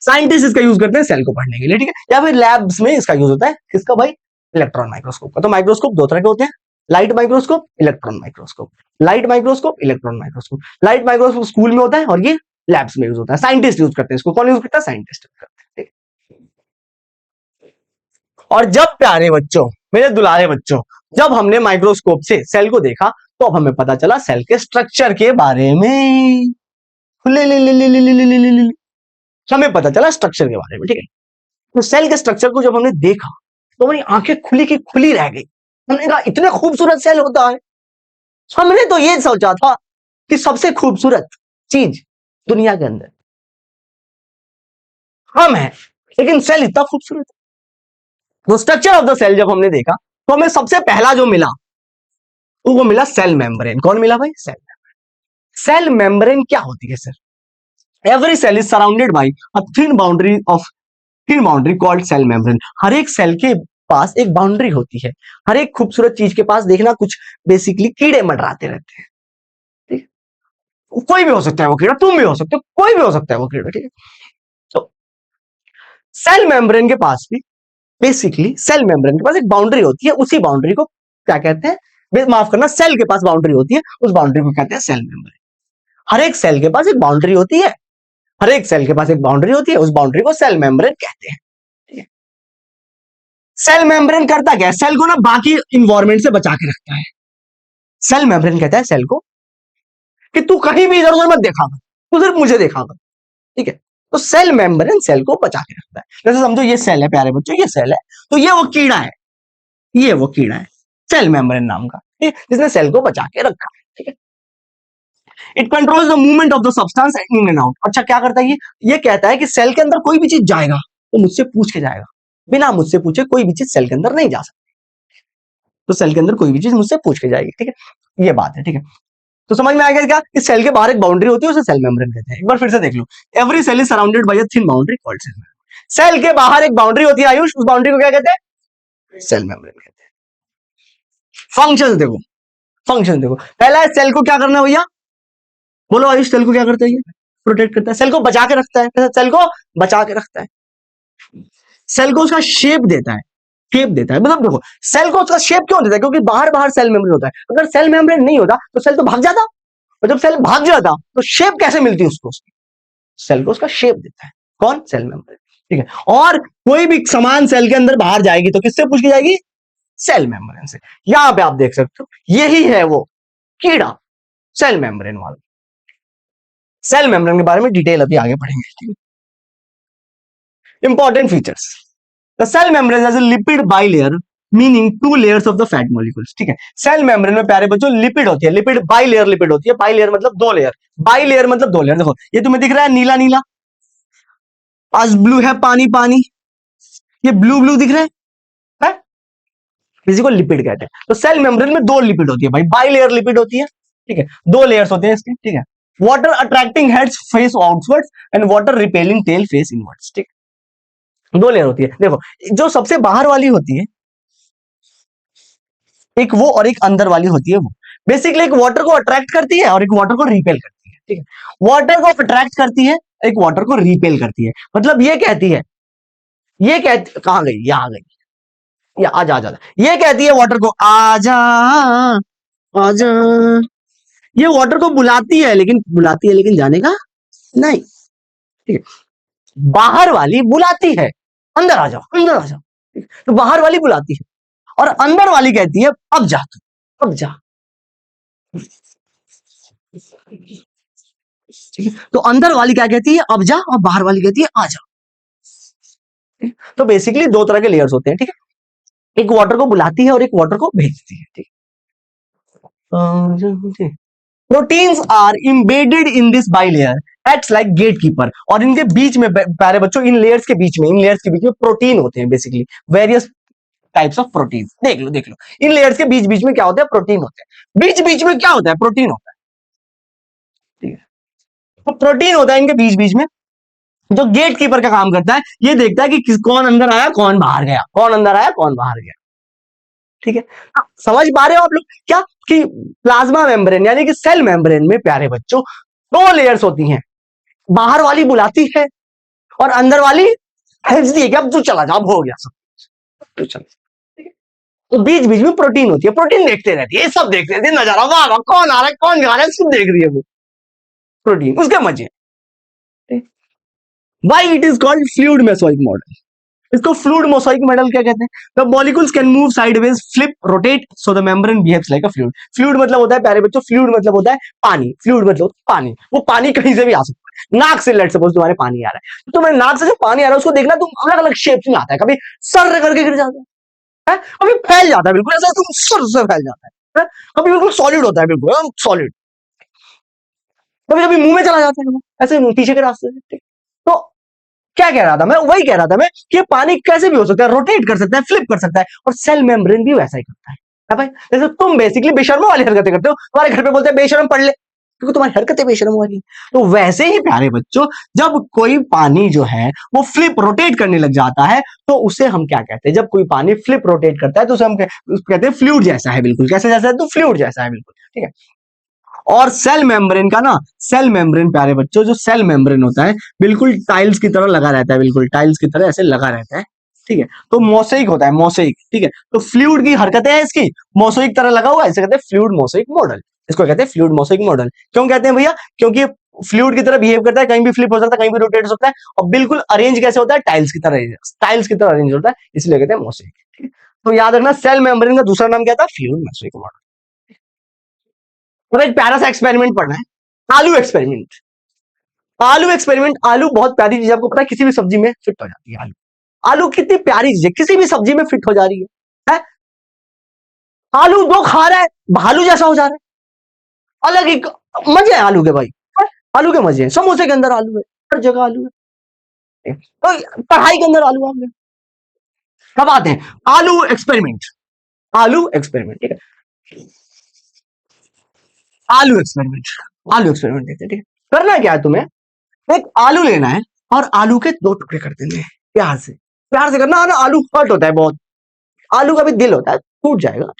साइंटिस्ट इसका यूज करते हैं सेल को पढ़ने के लिए, ठीक है, या फिर लैब्स में इसका यूज होता है, किसका भाई, इलेक्ट्रॉन माइक्रोस्कोप का। तो माइक्रोस्कोप दो तरह के होते हैं, light microscope, electron microscope, light microscope, electron microscope, light microscope school में होता है और ये लैब्स में यूज होता है, साइंटिस्ट यूज करते हैं इसको, कौन यूज करता है, साइंटिस्ट यूज करते हैं, ठीक है? और जब प्यारे बच्चों, मेरे दुलारे बच्चों, जब हमने माइक्रोस्कोप से सेल को देखा तो अब हमें पता चला सेल के स्ट्रक्चर के बारे में, ले ले ले ले ले ले ले ले ले ले। हमें पता चला स्ट्रक्चर के बारे में, ठीक है, तो सेल के स्ट्रक्चर को जब हमने देखा तो हमारी आंखें खुली की खुली रह गई, हमने कहा इतने खूबसूरत सेल होता है, हमने तो ये सोचा था कि सबसे खूबसूरत चीज दुनिया के अंदर हम है, लेकिन सेल इतना खूबसूरत है। वो स्ट्रक्चर ऑफ द सेल जब हमने देखा तो हमें सबसे पहला जो मिला वो मिला सेल मेम्ब्रेन। कौन मिला भाई, सेल मेम्ब्रेन। सेल मेम्ब्रेन क्या होती है sir, every cell is surrounded by a thin boundary called cell membrane. हर एक सेल के पास एक बाउंड्री होती है, हर एक खूबसूरत चीज के पास देखना कुछ बेसिकली कीड़े मंडराते रहते हैं, ठीक है, कोई भी हो सकता है वो कीड़ा, तुम भी हो सकते हो, कोई भी हो सकता है वो कीड़ा, ठीक है, तो सेल मेम्ब्रेन के पास भी बेसिकली सेल मेम्ब्रेन के पास एक बाउंड्री होती है, उसी बाउंड्री को क्या कहते हैं, माफ करना, सेल के पास बाउंड्री होती है, उस बाउंड्री को कहते हैं सेल मेम्ब्रेन। हर एक सेल के पास एक बाउंड्री होती है, हर एक सेल के पास एक बाउंड्री होती है, उस बाउंड्री को सेल मेम्ब्रेन कहते हैं, ठीक है। सेल मेम्ब्रेन करता क्या है, सेल को ना बाकी इन्वायरमेंट से बचा के रखता है। सेल मेम्ब्रेन कहता है सेल को कि तू कहीं भी इधर उधर मत देखा कर, तू सिर्फ मुझे देखा कर, ठीक है, तो सेल मेम्ब्रेन सेल को बचा के रखता है। जैसे समझो ये सेल है प्यारे बच्चों, ये सेल है, तो ये वो कीड़ा है, ये वो कीड़ा है सेल मेम्ब्रेन नाम का, ठीक है, जिसने सेल को बचा के रखा है, ठीक है। It controls the movement of the substance in and out. अच्छा क्या करता है ये कहता है कि सेल के अंदर कोई भी चीज जाएगा तो मुझसे पूछ के जाएगा, बिना मुझसे पूछे कोई भी चीज सेल के अंदर नहीं जा सकती, तो सेल के अंदर कोई भी चीज मुझसे पूछ के जाएगी, ठीक है, ये बात है, ठीक है। तो समझ में आ गया क्या कि सेल के बाहर एक बाउंड्री होती है, उसे सेल मेम्ब्रेन कहते हैं। एक बार फिर से देख लो, every cell is surrounded by a thin boundary called cell membrane. Cell के बाहर एक बाउंड्री होती है आयुष, उस बाउंड्री को क्या कहते हैं, सेल मेम्ब्रेन कहते हैं। फंक्शन देखो, फंक्शन देखो, पहला है सेल को क्या करना है भैया, बोलो आयुष, सेल को क्या करता है, ये प्रोटेक्ट करता है, सेल को बचा के रखता है, सेल को बचा के रखता है, सेल को उसका शेप देता है, शेप देता है, मतलब देखो सेल को उसका शेप क्यों देता है, क्योंकि बाहर बाहर सेल मेम्ब्रेन होता है, अगर सेल मेम्ब्रेन नहीं होता तो सेल तो भाग जाता, और जब सेल भाग जाता तो शेप कैसे मिलती है उसको, सेल को उसका शेप देता है कौन, सेल मेम्ब्रेन, ठीक है। और कोई भी सामान सेल के अंदर बाहर जाएगी तो किससे पूछ के जाएगी, सेल मेम्ब्रेन से। यहां पे आप देख सकते हो यही है वो कीड़ा, सेल मेम्ब्रेन वाला। सेल मेम्ब्रेन के बारे में डिटेल अभी आगे पढ़ेंगे, ठीक है। Important features, the cell membrane has a lipid bilayer meaning two layers of the fat molecules, ठीक है। सेल मेम्ब्रेन में प्यारे बच्चों लिपिड होती है, लिपिड बाई लेयर लिपिड होती है, बाई लेयर मतलब दो लेयर, बाई लेयर मतलब दो लेयर। देखो ये तुम्हें दिख रहा है नीला नीला, आज ब्लू है पानी पानी, ये ब्लू ब्लू दिख रहा है? इसी को लिपिड कहते हैं। तो सेल मेम्ब्रेन में दो लिपिड होती है भाई, बाई लेयर लिपिड होती है, ठीक है, दो लेयर्स होते हैं इसके, ठीक है। Water attracting heads face outwards and water repelling tail face inwards, ठीक है, दो लेयर होती है। देखो जो सबसे बाहर वाली होती है एक वो, और एक अंदर वाली होती है वो। बेसिकली एक वाटर को अट्रैक्ट करती है और एक वाटर को रिपेल करती है, ठीक है। वाटर को अट्रैक्ट करती है, एक वाटर को रिपेल करती है, मतलब ये कहती है, ये कहती कहां गई, यहां गई, या आजा आजा, ये कहती है वाटर को आजा आजा, ये वाटर को बुलाती है लेकिन जाने का नहीं, ठीक है। बाहर वाली बुलाती है अंदर आ जाओ अंदर आ जाओ, ठीक है? तो बाहर वाली बुलाती है और अंदर वाली कहती है अब जा तू, अब जा, ठीक है। तो अंदर वाली क्या कहती है अब जा, और बाहर वाली कहती है आ जा। तो बेसिकली दो तरह के लेयर्स होते हैं, ठीक है, एक वाटर को बुलाती है और एक वाटर को भेजती है, ठीक है। Proteins are embedded in this bilayer acts like gatekeeper, और इनके बीच में प्यारे बच्चों, इन लेयर्स के बीच में, इन लेयर्स के बीच में प्रोटीन होते हैं, basically various types of protein. देख लो इन लेयर्स के बीच बीच में क्या होता है, प्रोटीन होते हैं, बीच बीच में क्या होता है, प्रोटीन होता है, ठीक है। तो प्रोटीन होता है इनके बीच बीच में, जो गेट कीपर का काम करता है, ये देखता है कि कौन अंदर आया कौन बाहर गया, कौन अंदर आया कौन बाहर गया, ठीक है। समझ पा रहे हो आप लोग क्या, कि प्लाज्मा मेम्ब्रेन यानी कि सेल मेम्ब्रेन में प्यारे बच्चों दो लेयर्स होती हैं, बाहर वाली बुलाती है और अंदर वाली भेजती है कि अब तू चला जा, अब हो गया सब, तू चल, ठीक है। तो बीच बीच में प्रोटीन होती है, प्रोटीन देखते रहती है, ये सब देखते रहती है, नजारा वाह वाह कौन आ रहा है कौन जा रहा है, सब देख रही है वो प्रोटीन, उसके मजे। Why it is called fluid mosaic model? इसको फ्लूइड मोसाइक मॉडल क्या कहते हैं? The molecules can move sideways, flip, rotate, so the membrane behaves like a fluid. Fluid मतलब होता है प्यारे बच्चों, फ्लूइड मतलब होता है पानी, फ्लूइड मतलब होता है पानी, वो पानी कहीं से भी आ सकता है, नाक से लेट सपोज तुम्हारे पानी आ रहा है, तो तुम्हारे नाक से जो पानी आ रहा है उसको देखना, तुम अलग अलग शेप में आता है, कभी सर करके गिर जाता है, कभी फैल जाता है बिल्कुल ऐसा, तुम सर से फैल जाता है, कभी बिल्कुल सॉलिड होता है, बिल्कुल सॉलिड, कभी कभी मुंह में चला जाता है ऐसे पीछे के रास्ते से। तो क्या कह रहा था मैं, वही कह रहा था मैं कि ये पानी कैसे भी हो सकता है, रोटेट कर सकता है, फ्लिप कर सकता है, और सेल मेम्ब्रेन भी वैसा ही करता है भाई। जैसे तुम बेसिकली बेशर्मों वाली हरकतें करते हो, तुम्हारे घर पे बोलते हैं बेशर्म पढ़ ले, क्योंकि तुम्हारी हरकतें बेशर्म वाली। तो वैसे ही प्यारे बच्चों, जब कोई पानी जो है वो फ्लिप रोटेट करने लग जाता है, तो उसे हम क्या कहते हैं, जब कोई पानी फ्लिप रोटेट करता है तो उसे हम कहते हैं फ्लूइड जैसा है, बिल्कुल कैसे जैसा है, तो फ्लूइड जैसा है बिल्कुल, ठीक है। और सेल मेम्ब्रेन का ना, सेल मेम्ब्रेन प्यारे बच्चों, जो सेल मेम्ब्रेन होता है बिल्कुल टाइल्स की तरह लगा रहता है, बिल्कुल टाइल्स की तरह ऐसे लगा रहता है, ठीक है। तो मोसेक होता है, मोसेक, ठीक है। तो फ्लूइड की हरकतें हैं इसकी, मोसेक तरह लगा हुआ है, इसे कहते हैं फ्लूइड मोसेक मॉडल, इसको कहते हैं फ्लूइड मोसेक मॉडल। क्यों कहते हैं भैया, क्योंकि फ्लूइड की तरह बिहेव करता है, कहीं भी फ्लिप हो सकता है, कहीं भी रोटेट हो सकता है, और बिल्कुल अरेंज कैसे होता है, टाइल्स की तरह, टाइल्स की तरह अरेंज होता है, इसलिए कहते हैं मोसेक, ठीक है। तो याद रखना सेल मेम्ब्रेन का दूसरा नाम क्या था, फ्लूइड मोसेक मॉडल। तो एक प्यारा सा एक्सपेरिमेंट पढ़ना है, आलू एक्सपेरिमेंट। आलू एक्सपेरिमेंट, आलू बहुत प्यारी चीज है, आपको पता है किसी भी सब्जी में फिट हो जाती है आलू, आलू कितनी प्यारी चीज है, किसी भी सब्जी में फिट हो जा रही है? आलू दो खा रहा है, भालू जैसा हो जा रहा है, अलग एक मजे हैं आलू के भाई, है? आलू के मजे हैं, समोसे के अंदर आलू है, हर जगह आलू है, तो पढ़ाई के अंदर आलू आ गया। कब आते हैं आलू एक्सपेरिमेंट, आलू एक्सपेरिमेंट, ठीक है, आलू एक्सपेरिमेंट, आलू एक्सपेरिमेंट देखते हैं, ठीक है। करना क्या है तुम्हें, एक आलू लेना है और आलू के दो टुकड़े कर देने हैं, प्यार से करना, ना आलू हर्ट होता है बहुत, आलू का भी दिल होता है, टूट जाएगा।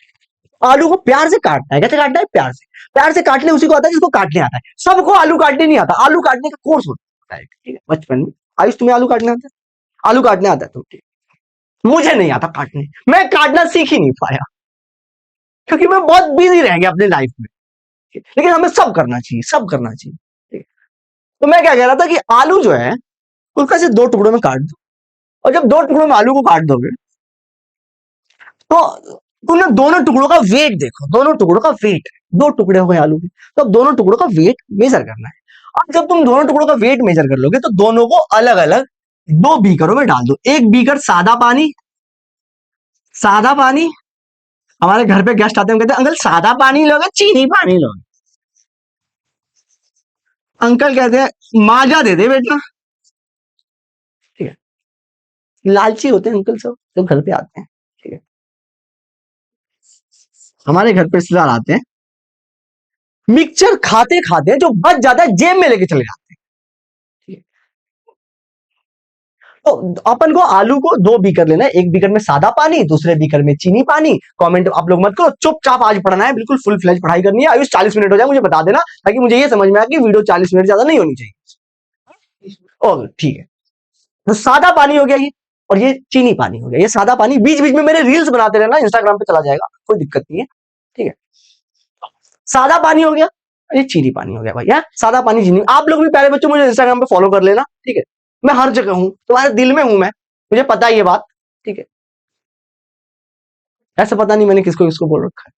आलू को प्यार से काटना है, कैसे काटना है, प्यार से काटने उसी को आता है जिसको काटने आता है, सबको आलू काटने नहीं आता, आलू काटने का कोर्स होता है, ठीक है। बचपन में आयुष तुम्हें आलू काटने आता है, आलू काटने आता है तुम, ठीक, मुझे नहीं आता काटने, मैं काटना सीख ही नहीं पाया, क्योंकि मैं बहुत बिजी रह गया अपने लाइफ में, लेकिन हमें सब करना चाहिए, सब करना चाहिए, ठीक है। तो मैं क्या कह रहा था कि आलू जो है उसका सिर्फ दो टुकड़ों में काट दो, और जब दो टुकड़ों में आलू को काट दोगे तो तुमने दोनों टुकड़ों का वेट देखो, दोनों टुकड़ों का वेट, दो टुकड़े हुए आलू के, तो अब दोनों टुकड़ों का वेट मेजर करना है। अब जब तुम दोनों टुकड़ों का वेट मेजर कर लोगे तो दोनों को अलग अलग दो बीकरों में डाल दो, एक बीकर सादा पानी, सादा पानी, हमारे घर पे गेस्ट आते हैं, हम कहते हैं अंकल सादा पानी लोगे चीनी पानी लोगे? अंकल कहते हैं माजा दे दे बेटा। ठीक है, लालची होते हैं अंकल सब जब घर पे आते हैं। ठीक है, हमारे घर पे रिश्तेदार आते हैं, मिक्सचर खाते खाते जो बच जाता है जेब में लेके चले जाते हैं। ठीक है, तो अपन को आलू को दो बीकर लेना है, एक बीकर में सादा पानी, दूसरे बीकर में चीनी पानी। कमेंट आप लोग मत करो, चुपचाप आज पढ़ना है, बिल्कुल फुल फ्लेज पढ़ाई करनी है। आयुष 40 मिनट हो जाए मुझे बता देना, ताकि मुझे ये समझ में आए कि वीडियो 40 मिनट ज्यादा नहीं होनी चाहिए। ओके ठीक है, तो सादा पानी हो गया ये, और ये चीनी पानी हो गया। ये सादा पानी, बीच बीच में मेरे रील्स बनाते रहना, इंस्टाग्राम पे चला जाएगा, कोई दिक्कत नहीं है। ठीक है, सादा पानी हो गया, ये चीनी पानी हो गया भाई। यार सादा पानी चीनी, आप लोग भी प्यारे बच्चों मुझे इंस्टाग्राम पे फॉलो कर लेना। ठीक है, मैं हर जगह हूं, तुम्हारे दिल में हूं मैं, मुझे पता है ये बात। ठीक है, ऐसा पता नहीं मैंने किसको किसको बोल रखा है।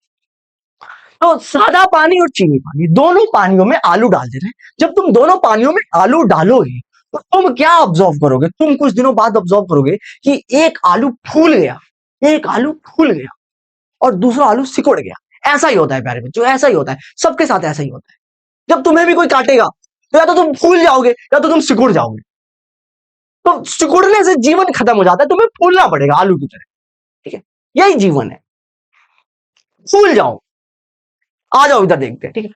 तो सादा पानी और चीनी पानी, दोनों पानियों में आलू डाल दे रहे हैं। जब तुम दोनों पानियों में आलू डालोगे तो तुम क्या ऑब्जर्व करोगे? तुम कुछ दिनों बाद ऑब्जर्व करोगे कि एक आलू फूल गया, एक आलू फूल गया और दूसरा आलू सिकुड़ गया। ऐसा ही होता है प्यारे बच्चों, ऐसा ही होता है, सबके साथ ऐसा ही होता है। जब तुम्हें भी कोई काटेगा तो या तो तुम फूल जाओगे या तो तुम सिकुड़ जाओगे। तो सिकुड़ने से जीवन खत्म हो जाता है, तुम्हें फूलना पड़ेगा आलू की तरह। ठीक है, यही जीवन है, फूल जाओ। आ जाओ इधर देखते हैं। ठीक है,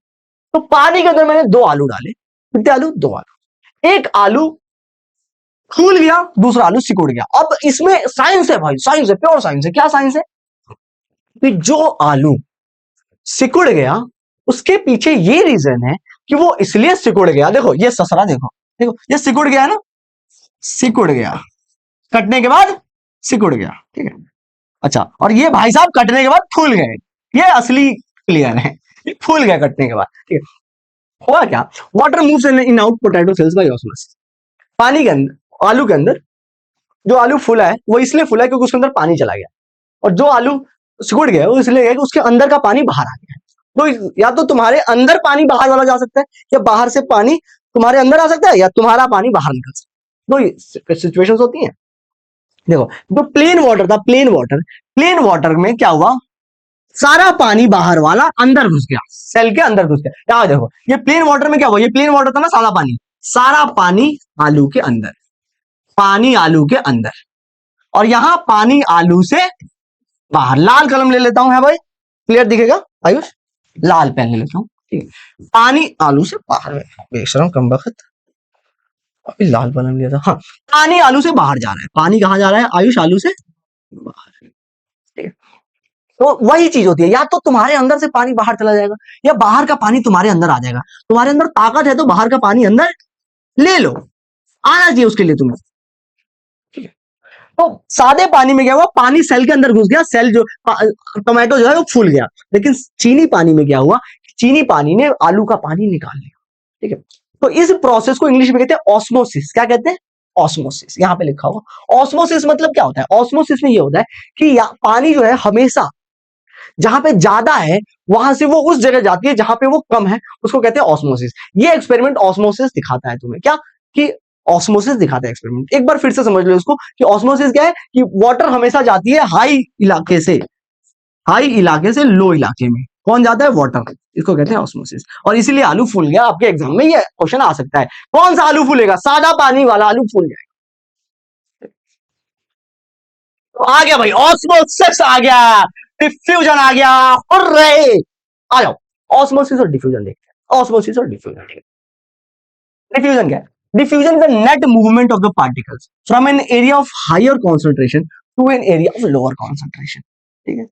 तो पानी के अंदर मैंने दो आलू डाले, कितने आलू? दो आलू। एक आलू फूल गया, दूसरा आलू सिकुड़ गया। अब इसमें साइंस है भाई, साइंस है, प्योर साइंस है। क्या साइंस है? कि जो आलू सिकुड़ गया उसके पीछे ये रीजन है कि वो इसलिए सिकुड़ गया। देखो ये ससरा, देखो देखो, ये सिकुड़ गया है ना, सिकुड़ गया, कटने के बाद सिकुड़ गया। ठीक है, अच्छा, और ये भाई साहब कटने के बाद फूल गए, ये असली क्लियर है, ये फूल गया कटने के बाद। ठीक है, हुआ क्या? Water moves in out potato cells by osmosis. पानी के अंदर, आलू के अंदर जो आलू फूला है वो इसलिए फूला है क्योंकि उसके अंदर पानी चला गया, और जो आलू सिकुड़ गया वो इसलिए है कि उसके अंदर का पानी बाहर आ गया। तो या तो तुम्हारे अंदर पानी बाहर वाला जा सकता है, या बाहर से पानी तुम्हारे अंदर आ सकता है, या तुम्हारा पानी बाहर निकल सकता है। दो सिचुएशंस होती हैं। देखो, जो प्लेन वाटर था, प्लेन वाटर में क्या हुआ? सारा पानी बाहर वाला अंदर घुस गया, सेल के अंदर घुस गया। यहां देखो, ये प्लेन वाटर में क्या हुआ? ये प्लेन वाटर था ना, सादा पानी, सारा पानी आलू के अंदर, पानी आलू के अंदर, और यहां पानी आलू से बाहर। लाल कलम ले लेता हूं, है भाई, क्लियर दिखेगा आयुष? लाल पेन ले लेता हूं। ठीक है, पानी आलू से बाहर में, बेशरम कम वक्त, अभी लाल कलम लिया था। हाँ, पानी आलू से बाहर जा रहा है। पानी कहां जा रहा है आयुष? आलू से बाहर। ठीक है, तो वही चीज होती है, या तो तुम्हारे अंदर से पानी बाहर चला जाएगा, या बाहर का पानी तुम्हारे अंदर आ जाएगा। तुम्हारे अंदर ताकत है तो बाहर का पानी अंदर ले लो, आना चाहिए उसके लिए तुम्हें। ठीक है, तो सादे पानी में क्या हुआ? पानी सेल के अंदर घुस गया, सेल जो टोमेटो जो है वो फूल गया। लेकिन चीनी पानी में क्या हुआ? चीनी पानी ने आलू का पानी निकाल लिया। ठीक है, तो इस प्रोसेस को इंग्लिश में कहते हैं ऑस्मोसिस। क्या कहते हैं? ऑस्मोसिस, यहां पे लिखा होगा। ऑस्मोसिस मतलब क्या होता है? ऑस्मोसिस में ये होता है कि पानी जो है हमेशा जहां पे ज्यादा है वहां से वो उस जगह जाती है जहां पे वो कम है, उसको कहते हैं ऑस्मोसिस। ये एक्सपेरिमेंट ऑस्मोसिस दिखाता है तुम्हें, क्या कि ऑस्मोसिस दिखाता है एक्सपेरिमेंट। एक बार फिर से समझ लो इसको कि ऑस्मोसिस क्या है, कि वाटर हमेशा जाती है हाई इलाके से लो इलाके में। कौन जाता है? वाटर, इसको कहते हैं ऑस्मोसिस। और इसीलिए आलू फूल गया। आपके एग्जाम में ये क्वेश्चन आ सकता है, कौन सा आलू फूलेगा? सादा पानी वाला आलू फूल जाएगा। तो आ गया भाई, ऑस्मोसिस आ गया, डिफ्यूजन आ गया, हुर्रे! आ जाओ, ऑस्मोसिस और डिफ्यूजन देखते हैं। ऑस्मोसिस और डिफ्यूजन, डिफ्यूजन क्या है? Diffusion is the net movement of the particles from an area of higher concentration to an area of lower concentration. ठीक है,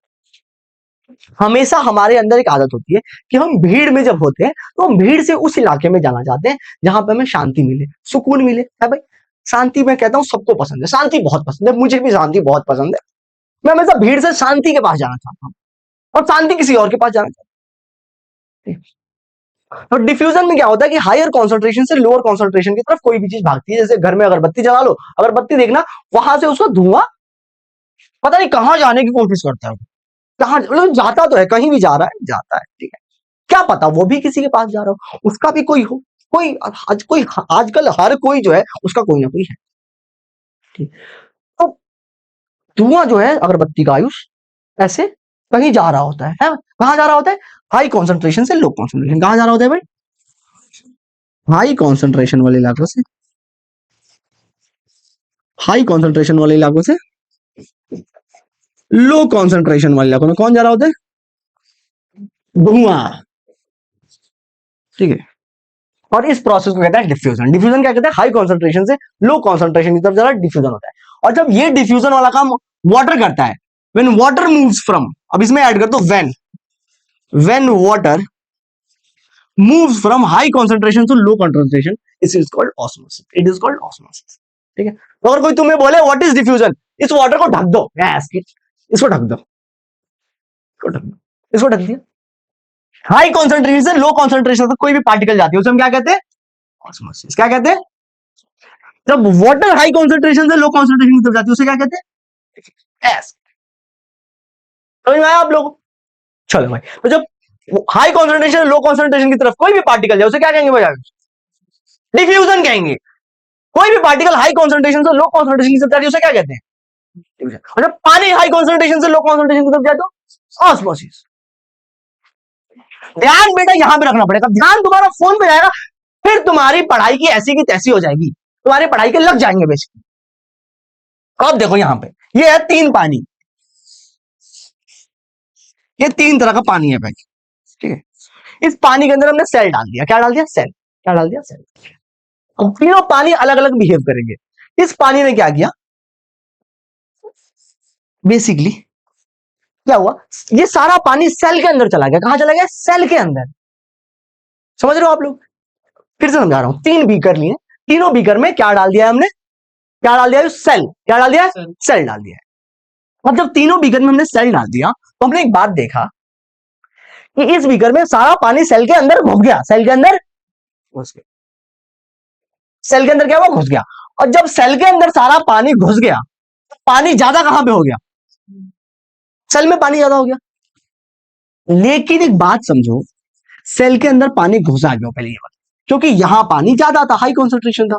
हमेशा हमारे अंदर एक आदत होती है कि हम भीड़ में जब होते हैं तो हम भीड़ से उस इलाके में जाना चाहते हैं जहां पे हमें शांति मिले, सुकून मिले, है भाई। शांति मैं कहता हूं सबको पसंद है, शांति बहुत पसंद है, मुझे भी शांति बहुत पसंद है। मैं हमेशा भीड़ से शांति के पास जाना चाहता हूँ, और शांति किसी और के पास जाना चाहता हूँ। तो डिफ्यूजन में क्या होता है कि हायर कॉन्सेंट्रेशन से लोअर कॉन्सेंट्रेशन की तरफ कोई भी चीज भागती है। जैसे घर में अगरबत्ती जला लो, अगरबत्ती देखना, वहां से उसका धुआं पता नहीं कहां जाने की कोशिश करता है, कहां मतलब जाता तो है, कहीं भी जा रहा है, जाता है। ठीक है, क्या पता वो भी किसी के पास जा रहा हो, उसका भी कोई हो, कोई आजकल हर कोई जो है उसका कोई ना कोई है। ठीक, तो धुआं जो है अगरबत्ती का आयुष ऐसे कहीं जा रहा होता है कहां जा रहा होता है? हाई कॉन्सेंट्रेशन से लो कॉन्सेंट्रेशन। कहां जा रहा होता है भाई? हाई कॉन्सेंट्रेशन वाले इलाकों से, हाई कॉन्सेंट्रेशन वाले इलाकों से लो कॉन्सेंट्रेशन वाले इलाकों में कौन जा रहा होता है? धुआं। ठीक है, और इस प्रोसेस को कहता है डिफ्यूजन। डिफ्यूजन क्या कहता है? हाई कॉन्सेंट्रेशन से लो कॉन्सेंट्रेशन की तरफ जा रहा डिफ्यूजन होता है। और जब ये डिफ्यूजन वाला काम वाटर करता है, व्हेन वाटर मूव्स फ्रॉम, अब इसमें ऐड कर दो when water moves from high concentration to low concentration, it is called osmosis. It is called osmosis. ठीक है, तो अगर कोई तुम्हें बोले व्हाट इज डिफ्यूजन, इस वाटर को ढक दो, इसको ढक दो, इसको ढक दिया। हाई कॉन्सेंट्रेशन से लो कॉन्सेंट्रेशन तक कोई भी पार्टिकल जाती है उसे हम क्या कहते हैं? ऑस्मोसिस। क्या कहते हैं? जब वाटर हाई कॉन्सेंट्रेशन से लो कॉन्सेंट्रेशन की तरफ जाती है उसे क्या कहते हैं? एस। समझ में आया आप लोग? चलो भाई, तो जब हाई कॉन्सेंट्रेशन लो कॉन्सेंट्रेशन की तरफ कोई भी पार्टिकल जाए उसे क्या कहेंगे भाई? डिफ्यूजन कहेंगे। कोई भी पार्टिकल हाई कॉन्सेंट्रेशन से लो कॉन्सेंट्रेशन की तरफ जाती है उसे क्या कहते हैं? डिफ्यूजन। और जब पानी हाई कॉन्सेंट्रेशन से लो कॉन्सेंट्रेशन की तरफ जाए तो ऑस्मोसिस। ध्यान बेटा यहां पे रखना पड़ेगा, ध्यान तुम्हारा फोन पे जाएगा, फिर तुम्हारी पढ़ाई की ऐसी की तैसी हो जाएगी, तुम्हारी पढ़ाई के लग जाएंगे बेसिकली। अब देखो यहां पे ये है 3 पानी, ये 3 तरह का पानी है भाई। ठीक है, इस पानी के अंदर हमने सेल डाल दिया। क्या डाल दिया? सेल। क्या डाल दिया? सेल। अब तीनों पानी अलग अलग बिहेव करेंगे। इस पानी ने क्या किया? बेसिकली क्या हुआ? ये सारा पानी सेल के अंदर चला गया। कहां चला गया? सेल के अंदर। समझ रहे हो आप लोग? फिर से समझा रहा हूं। 3 बीकर लिए, तीनों बीकर में क्या डाल दिया हमने? क्या डाल दिया? सेल। क्या डाल दिया? सेल डाल दिया। अब जब तीनों बीकर में हमने सेल डाल दिया तो हमने एक बात देखा कि इस बीकर में सारा पानी सेल के अंदर घुस गया। सेल के अंदर घुस गया। सेल के अंदर क्या हुआ? घुस गया। और जब सेल के अंदर सारा पानी घुस गया तो पानी ज्यादा कहां पे हो गया? सेल में पानी ज्यादा हो गया। लेकिन एक बात समझो, सेल के अंदर पानी घुसा क्यों? पहले ये बात, क्योंकि यहां पानी ज्यादा था, हाई कॉन्सेंट्रेशन था।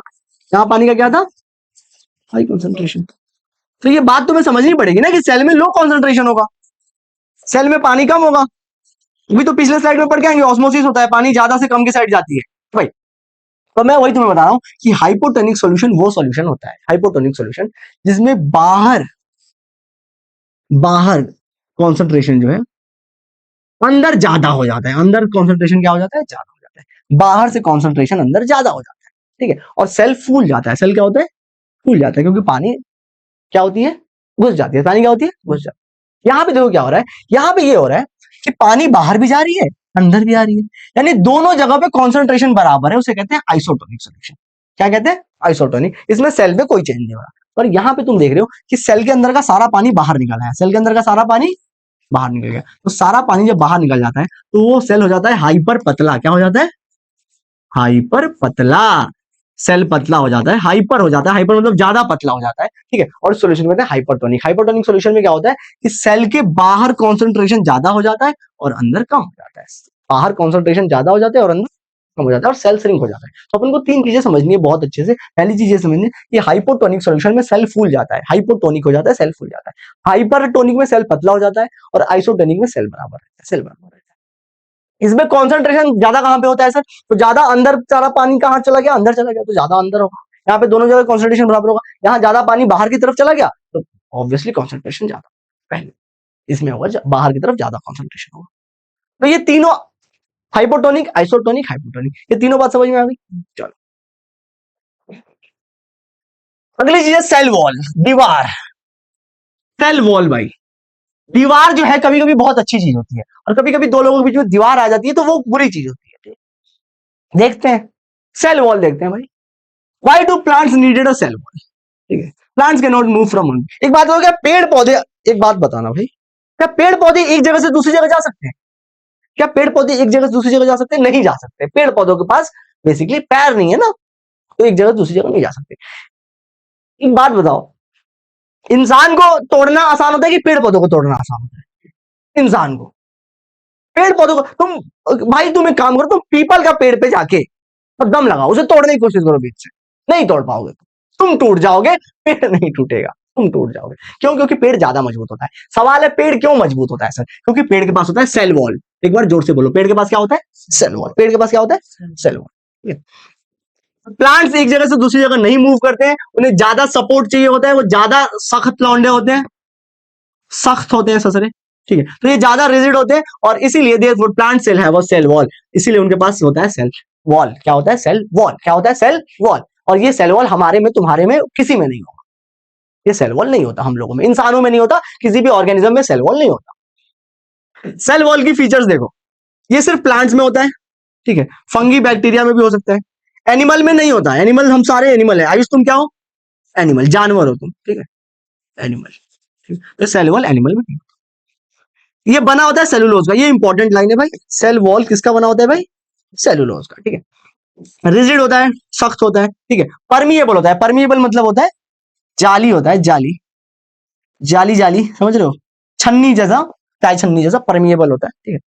यहां पानी का क्या था? High concentration. तो ये बात तुम्हें समझनी पड़ेगी ना कि सेल में लो कॉन्सेंट्रेशन होगा, सेल में पानी कम होगा। अभी तो पिछले स्लाइड में पढ़ के आएंगे, ऑस्मोसिस होता है, पानी ज्यादा से कम की साइड जाती है भाई। तो मैं वही तुम्हें बता रहा हूं कि हाइपोटोनिक सॉल्यूशन वो सॉल्यूशन होता है, हाइपोटोनिक सॉल्यूशन, जिसमें बाहर कॉन्सेंट्रेशन जो है अंदर ज्यादा हो जाता है। अंदर कॉन्सेंट्रेशन क्या हो जाता है? ज्यादा हो जाता है। बाहर से कॉन्सेंट्रेशन अंदर ज्यादा हो जाता है। ठीक है, और सेल फूल जाता है। सेल क्या होता है? फूल जाता है, क्योंकि पानी क्या होती है? घुस जाती है। पानी क्या होती है? घुस जाती है। यहां पे देखो क्या हो रहा है, यहां पे ये हो रहा है कि पानी बाहर भी जा रही है, अंदर भी आ रही है, यानी दोनों जगह पे कॉन्सेंट्रेशन बराबर है। उसे कहते हैं आइसोटोनिक सॉल्यूशन। क्या कहते हैं? आइसोटोनिक। इसमें सेल में कोई चेंज नहीं हो रहा। और यहां पे तुम देख रहे हो कि सेल के अंदर का सारा पानी बाहर निकला है। सेल के अंदर का सारा पानी बाहर निकल गया। तो सारा पानी जब बाहर निकल जाता है तो वो सेल हो जाता है हाइपर पतला। क्या हो जाता है? हाइपर पतला। सेल पतला हो जाता है, हाइपर हो जाता है। हाइपर मतलब ज्यादा पतला हो जाता है। ठीक है, और सॉल्यूशन कहते हैं हाइपरटोनिक। हाइपरटोनिक सॉल्यूशन में क्या होता है कि सेल के बाहर कॉन्सेंट्रेशन ज्यादा हो जाता है और अंदर कम हो जाता है। बाहर कॉन्सेंट्रेशन ज्यादा हो जाता है और अंदर कम हो जाता है, और सेल श्रिंक हो जाता है। तो अपन को 3 चीजें समझनी है बहुत अच्छे से। पहली चीज ये समझनी है कि हाइपोटोनिक सॉल्यूशन में सेल फूल जाता है, हाइपोटोनिक हो जाता है, सेल फूल जाता है। हाइपरटोनिक में सेल पतला हो जाता है, और आइसोटोनिक में सेल बराबर रहता है, सेल बराबर रहता है। इसमें कॉन्सेंट्रेशन ज्यादा कहां पे होता है सर? तो ज्यादा अंदर सारा पानी कहां चला गया? अंदर चला गया, तो ज्यादा अंदर होगा। यहाँ पे दोनों जगह कॉन्सेंट्रेशन बराबर होगा। यहाँ ज्यादा पानी बाहर की तरफ चला गया तो ऑब्वियसली कॉन्सेंट्रेशन ज्यादा पहले इसमें होगा, बाहर की तरफ ज्यादा कॉन्सेंट्रेशन होगा। तो ये तीनों हाइपोटोनिक, आइसोटोनिक, हाइपोटोनिक, ये तीनों बात समझ में आ गई। चलो अगली चीज है सेल वॉल, दीवार। सेल वॉल भाई, दीवार जो है कभी कभी बहुत अच्छी चीज होती है, और कभी कभी दो लोगों के बीच में दीवार आ जाती है तो वो बुरी चीज होती है। देखते हैं सेल वॉल, देखते हैं भाई। Why do plants needed a cell wall? ठीक है, plants can not move from one. एक बात हो गया, पेड़ पौधे, एक बात बताना भाई, क्या पेड़ पौधे एक जगह से दूसरी जगह जा सकते हैं? क्या पेड़ पौधे एक जगह से दूसरी जगह जा सकते हैं? नहीं जा सकते। पेड़ पौधों के पास बेसिकली पैर नहीं है ना, तो एक जगह दूसरी जगह नहीं जा सकते। एक बात बताओ, इंसान को तोड़ना आसान होता है कि पेड़ पौधों को तोड़ना आसान होता है? इंसान को। पेड़ पौधों को तुम एक काम करो, तुम पीपल का पेड़ पे जाके और दम लगाओ, उसे तोड़ने की कोशिश करो बीच से, नहीं तोड़ पाओगे, तुम टूट जाओगे, पेड़ नहीं टूटेगा। तुम टूट जाओगे। क्यों? क्योंकि पेड़ ज्यादा मजबूत होता है। सवाल है पेड़ क्यों मजबूत होता है सर? क्योंकि पेड़ के पास होता है सेल वॉल। एक बार जोर से बोलो, पेड़ के पास क्या होता है? Cell wall. पेड़ के पास क्या होता है? Cell wall. प्लांट्स एक जगह से दूसरी जगह नहीं मूव करते हैं, उन्हें ज्यादा सपोर्ट चाहिए होता है, वो ज्यादा सख्त लौंडे होते हैं, सख्त होते हैं ससरे, ठीक है, तो ये ज्यादा रिजिड होते हैं और इसीलिए देयर प्लांट सेल है वो सेल वॉल, इसीलिए उनके पास होता है सेल वॉल। क्या होता है? Cell wall. क्या होता है? Cell wall. और ये सेल वॉल हमारे में, तुम्हारे में, किसी में नहीं होगा। ये सेल वॉल नहीं होता हम लोगों में, इंसानों में नहीं होता, किसी भी ऑर्गेनिज्म में सेल वॉल नहीं होता। सेल वॉल की फीचर्स देखो, ये सिर्फ प्लांट्स में होता है, ठीक है, फंगी बैक्टीरिया में भी हो सकता है, एनिमल में नहीं होता। एनिमल, हम सारे एनिमल है। आयुष तुम क्या हो? एनिमल, जानवर हो तुम, ठीक है, एनिमल। तो सेल वॉल एनिमल में नहीं होता। ये बना होता है सेलुलोज का, ये इंपॉर्टेंट लाइन है भाई। सेल वॉल किसका बना होता है भाई? सेलुलोज का, ठीक है। रिजिड होता है, सख्त होता है, ठीक है। परमिएबल होता है, परमिएबल मतलब होता है जाली होता है, जाली, जाली जाली, समझ रहे हो? छन्नी जैसा, चाय छन्नी जैसा परमिएबल होता है, ठीक है।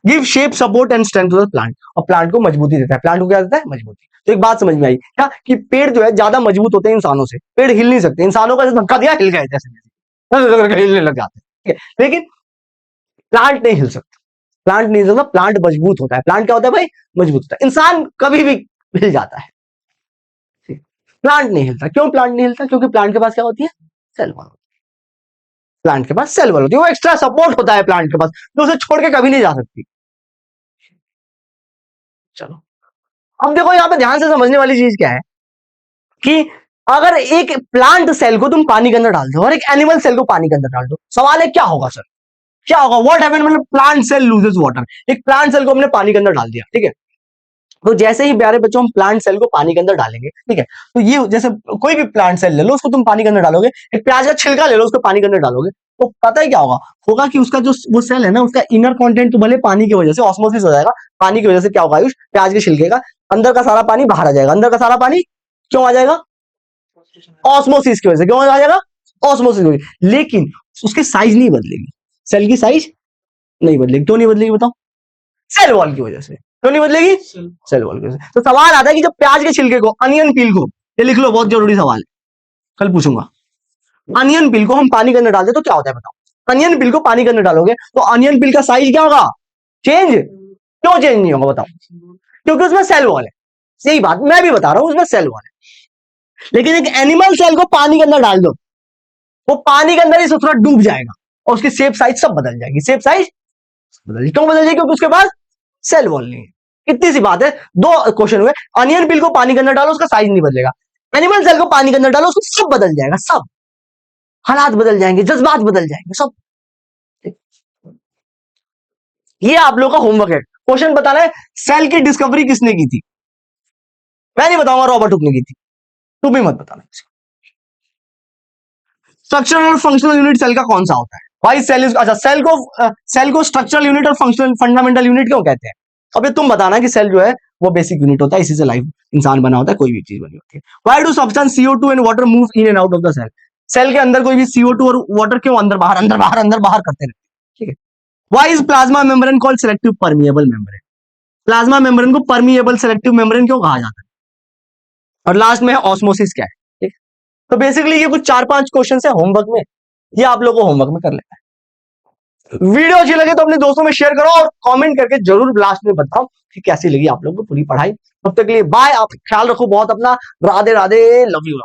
Give shape, support and strength to the plant, और प्लांट को मजबूती देता है। प्लांट को क्या देता है? मजबूती। तो एक बात समझ में आई क्या? कि पेड़ जो है ज्यादा मजबूत होते हैं इंसानों से। पेड़ हिल नहीं सकते, इंसानों का धक्का दिया हिल गए, जैसे हिलने लग जाते हैं, ठीक है। लेकिन प्लांट नहीं हिल सकता, प्लांट नहीं हिल सकता, प्लांट मजबूत होता है। प्लांट क्या होता है भाई? मजबूत होता है। इंसान कभी भी हिल जाता है, प्लांट नहीं हिलता। क्यों प्लांट नहीं हिलता? क्योंकि प्लांट के पास क्या होती है? Cell wall. प्लांट के पास सेल वॉल होती है, वो एक्स्ट्रा सपोर्ट होता है प्लांट के पास, जो उसे छोड़ के कभी नहीं जा सकती। चलो अब देखो, यहां पे ध्यान से समझने वाली चीज क्या है कि अगर एक प्लांट सेल को तुम पानी के अंदर डाल दो और एक एनिमल सेल को पानी के अंदर डाल दो, सवाल है क्या होगा सर? क्या होगा? व्हाट हैपेंड, मतलब प्लांट सेल लूजेस वाटर। एक प्लांट सेल को हमने पानी के अंदर डाल दिया, ठीक है, तो जैसे ही प्यारे बच्चों हम प्लांट सेल को पानी के अंदर डालेंगे, ठीक है, तो ये जैसे कोई भी प्लांट सेल ले लो, उसको तुम पानी के अंदर डालोगे, एक प्याज का छिलका ले लो, उसको पानी के अंदर डालोगे, तो पता है क्या होगा? होगा कि उसका जो वो सेल है ना, उसका इनर कंटेंट तो भले पानी की वजह से ऑस्मोसिस हो जाएगा, पानी की वजह से क्या होगा आयुष? प्याज के छिलके का अंदर का सारा पानी बाहर आ जाएगा। अंदर का सारा पानी क्यों आ जाएगा? ऑस्मोसिस की वजह से। क्यों आ जाएगा? ऑस्मोसिस की वजह से। लेकिन उसकी साइज नहीं बदलेगी, सेल की साइज नहीं बदलेगी। क्यों नहीं बदलेगी बताओ? सेल वॉल की वजह से। क्यों नहीं बदलेगी? सेल वॉल की वजह से। तो सवाल आता है कि जब प्याज के छिलके को, अनियन पील को, ये लिख लो, बहुत जरूरी सवाल है, कल पूछूंगा। अनियन पील को हम पानी के अंदर डालते तो क्या होता है बताओ? अनियन पील को पानी के अंदर डालोगे तो अनियन पील का साइज क्या होगा? चेंज। क्यों चेंज नहीं होगा बताओ? क्योंकि उसमें सेल वॉल है। यही बात मैं भी बता रहा हूं, उसमें सेल वॉल है। लेकिन एक एनिमल सेल को पानी के अंदर डाल दो, वो पानी के अंदर ही थोड़ा डूब जाएगा और उसकी शेप साइज सब बदल जाएगी। शेप साइज बदल जाएगी। क्यों बदल जाएगी? क्योंकि उसके पास सेल वॉल नहीं है। इतनी सी बात है। दो क्वेश्चन हुए। अनियन पील को पानी के अंदर डालो, उसका साइज नहीं बदलेगा। एनिमल सेल को पानी के अंदर डालो, उसको सब बदल जाएगा, सब हालात बदल जाएंगे, जज्बात बदल जाएंगे, सब। ये आप लोगों का होमवर्क है। क्वेश्चन बताना है सेल की डिस्कवरी किसने की थी। मैं नहीं बताऊंगा, रॉबर्ट हुक ने की थी, तुम भी मत बताना। स्ट्रक्चरल और फंक्शनल यूनिट सेल का कौन सा होता है भाई? सेल, अच्छा, सेल को स्ट्रक्चरल यूनिट और फंक्शनल फंडामेंटल यूनिट क्यों कहते हैं? अब ये तुम बताना कि सेल जो है वो बेसिक यूनिट होता है, इसी से लाइफ इंसान बना होता है, कोई भी चीज बनी होती है। Why do substance CO2 and water move in and out of the cell? Cell के अंदर कोई भी CO2 और वाटर क्यों अंदर बाहर अंदर बाहर अंदर बाहर करते रहते हैं, ठीक है। Why is plasma membrane called selective permeable membrane? Plasma membrane को परमिएबल सिलेक्टिव मेम्ब्रेन क्यों कहा जाता है? और लास्ट में है ऑस्मोसिस क्या है, ठीक। तो बेसिकली ये कुछ 4-5 क्वेश्चन है होमवर्क में, ये आप लोगों को होमवर्क में कर लेना है। वीडियो अच्छी लगे तो अपने दोस्तों में शेयर करो और कमेंट करके जरूर लास्ट में बताओ कि कैसी लगी आप लोगों को पूरी पढ़ाई। तब तक के लिए बाय, आप ख्याल रखो बहुत अपना। Radhe Radhe, love you.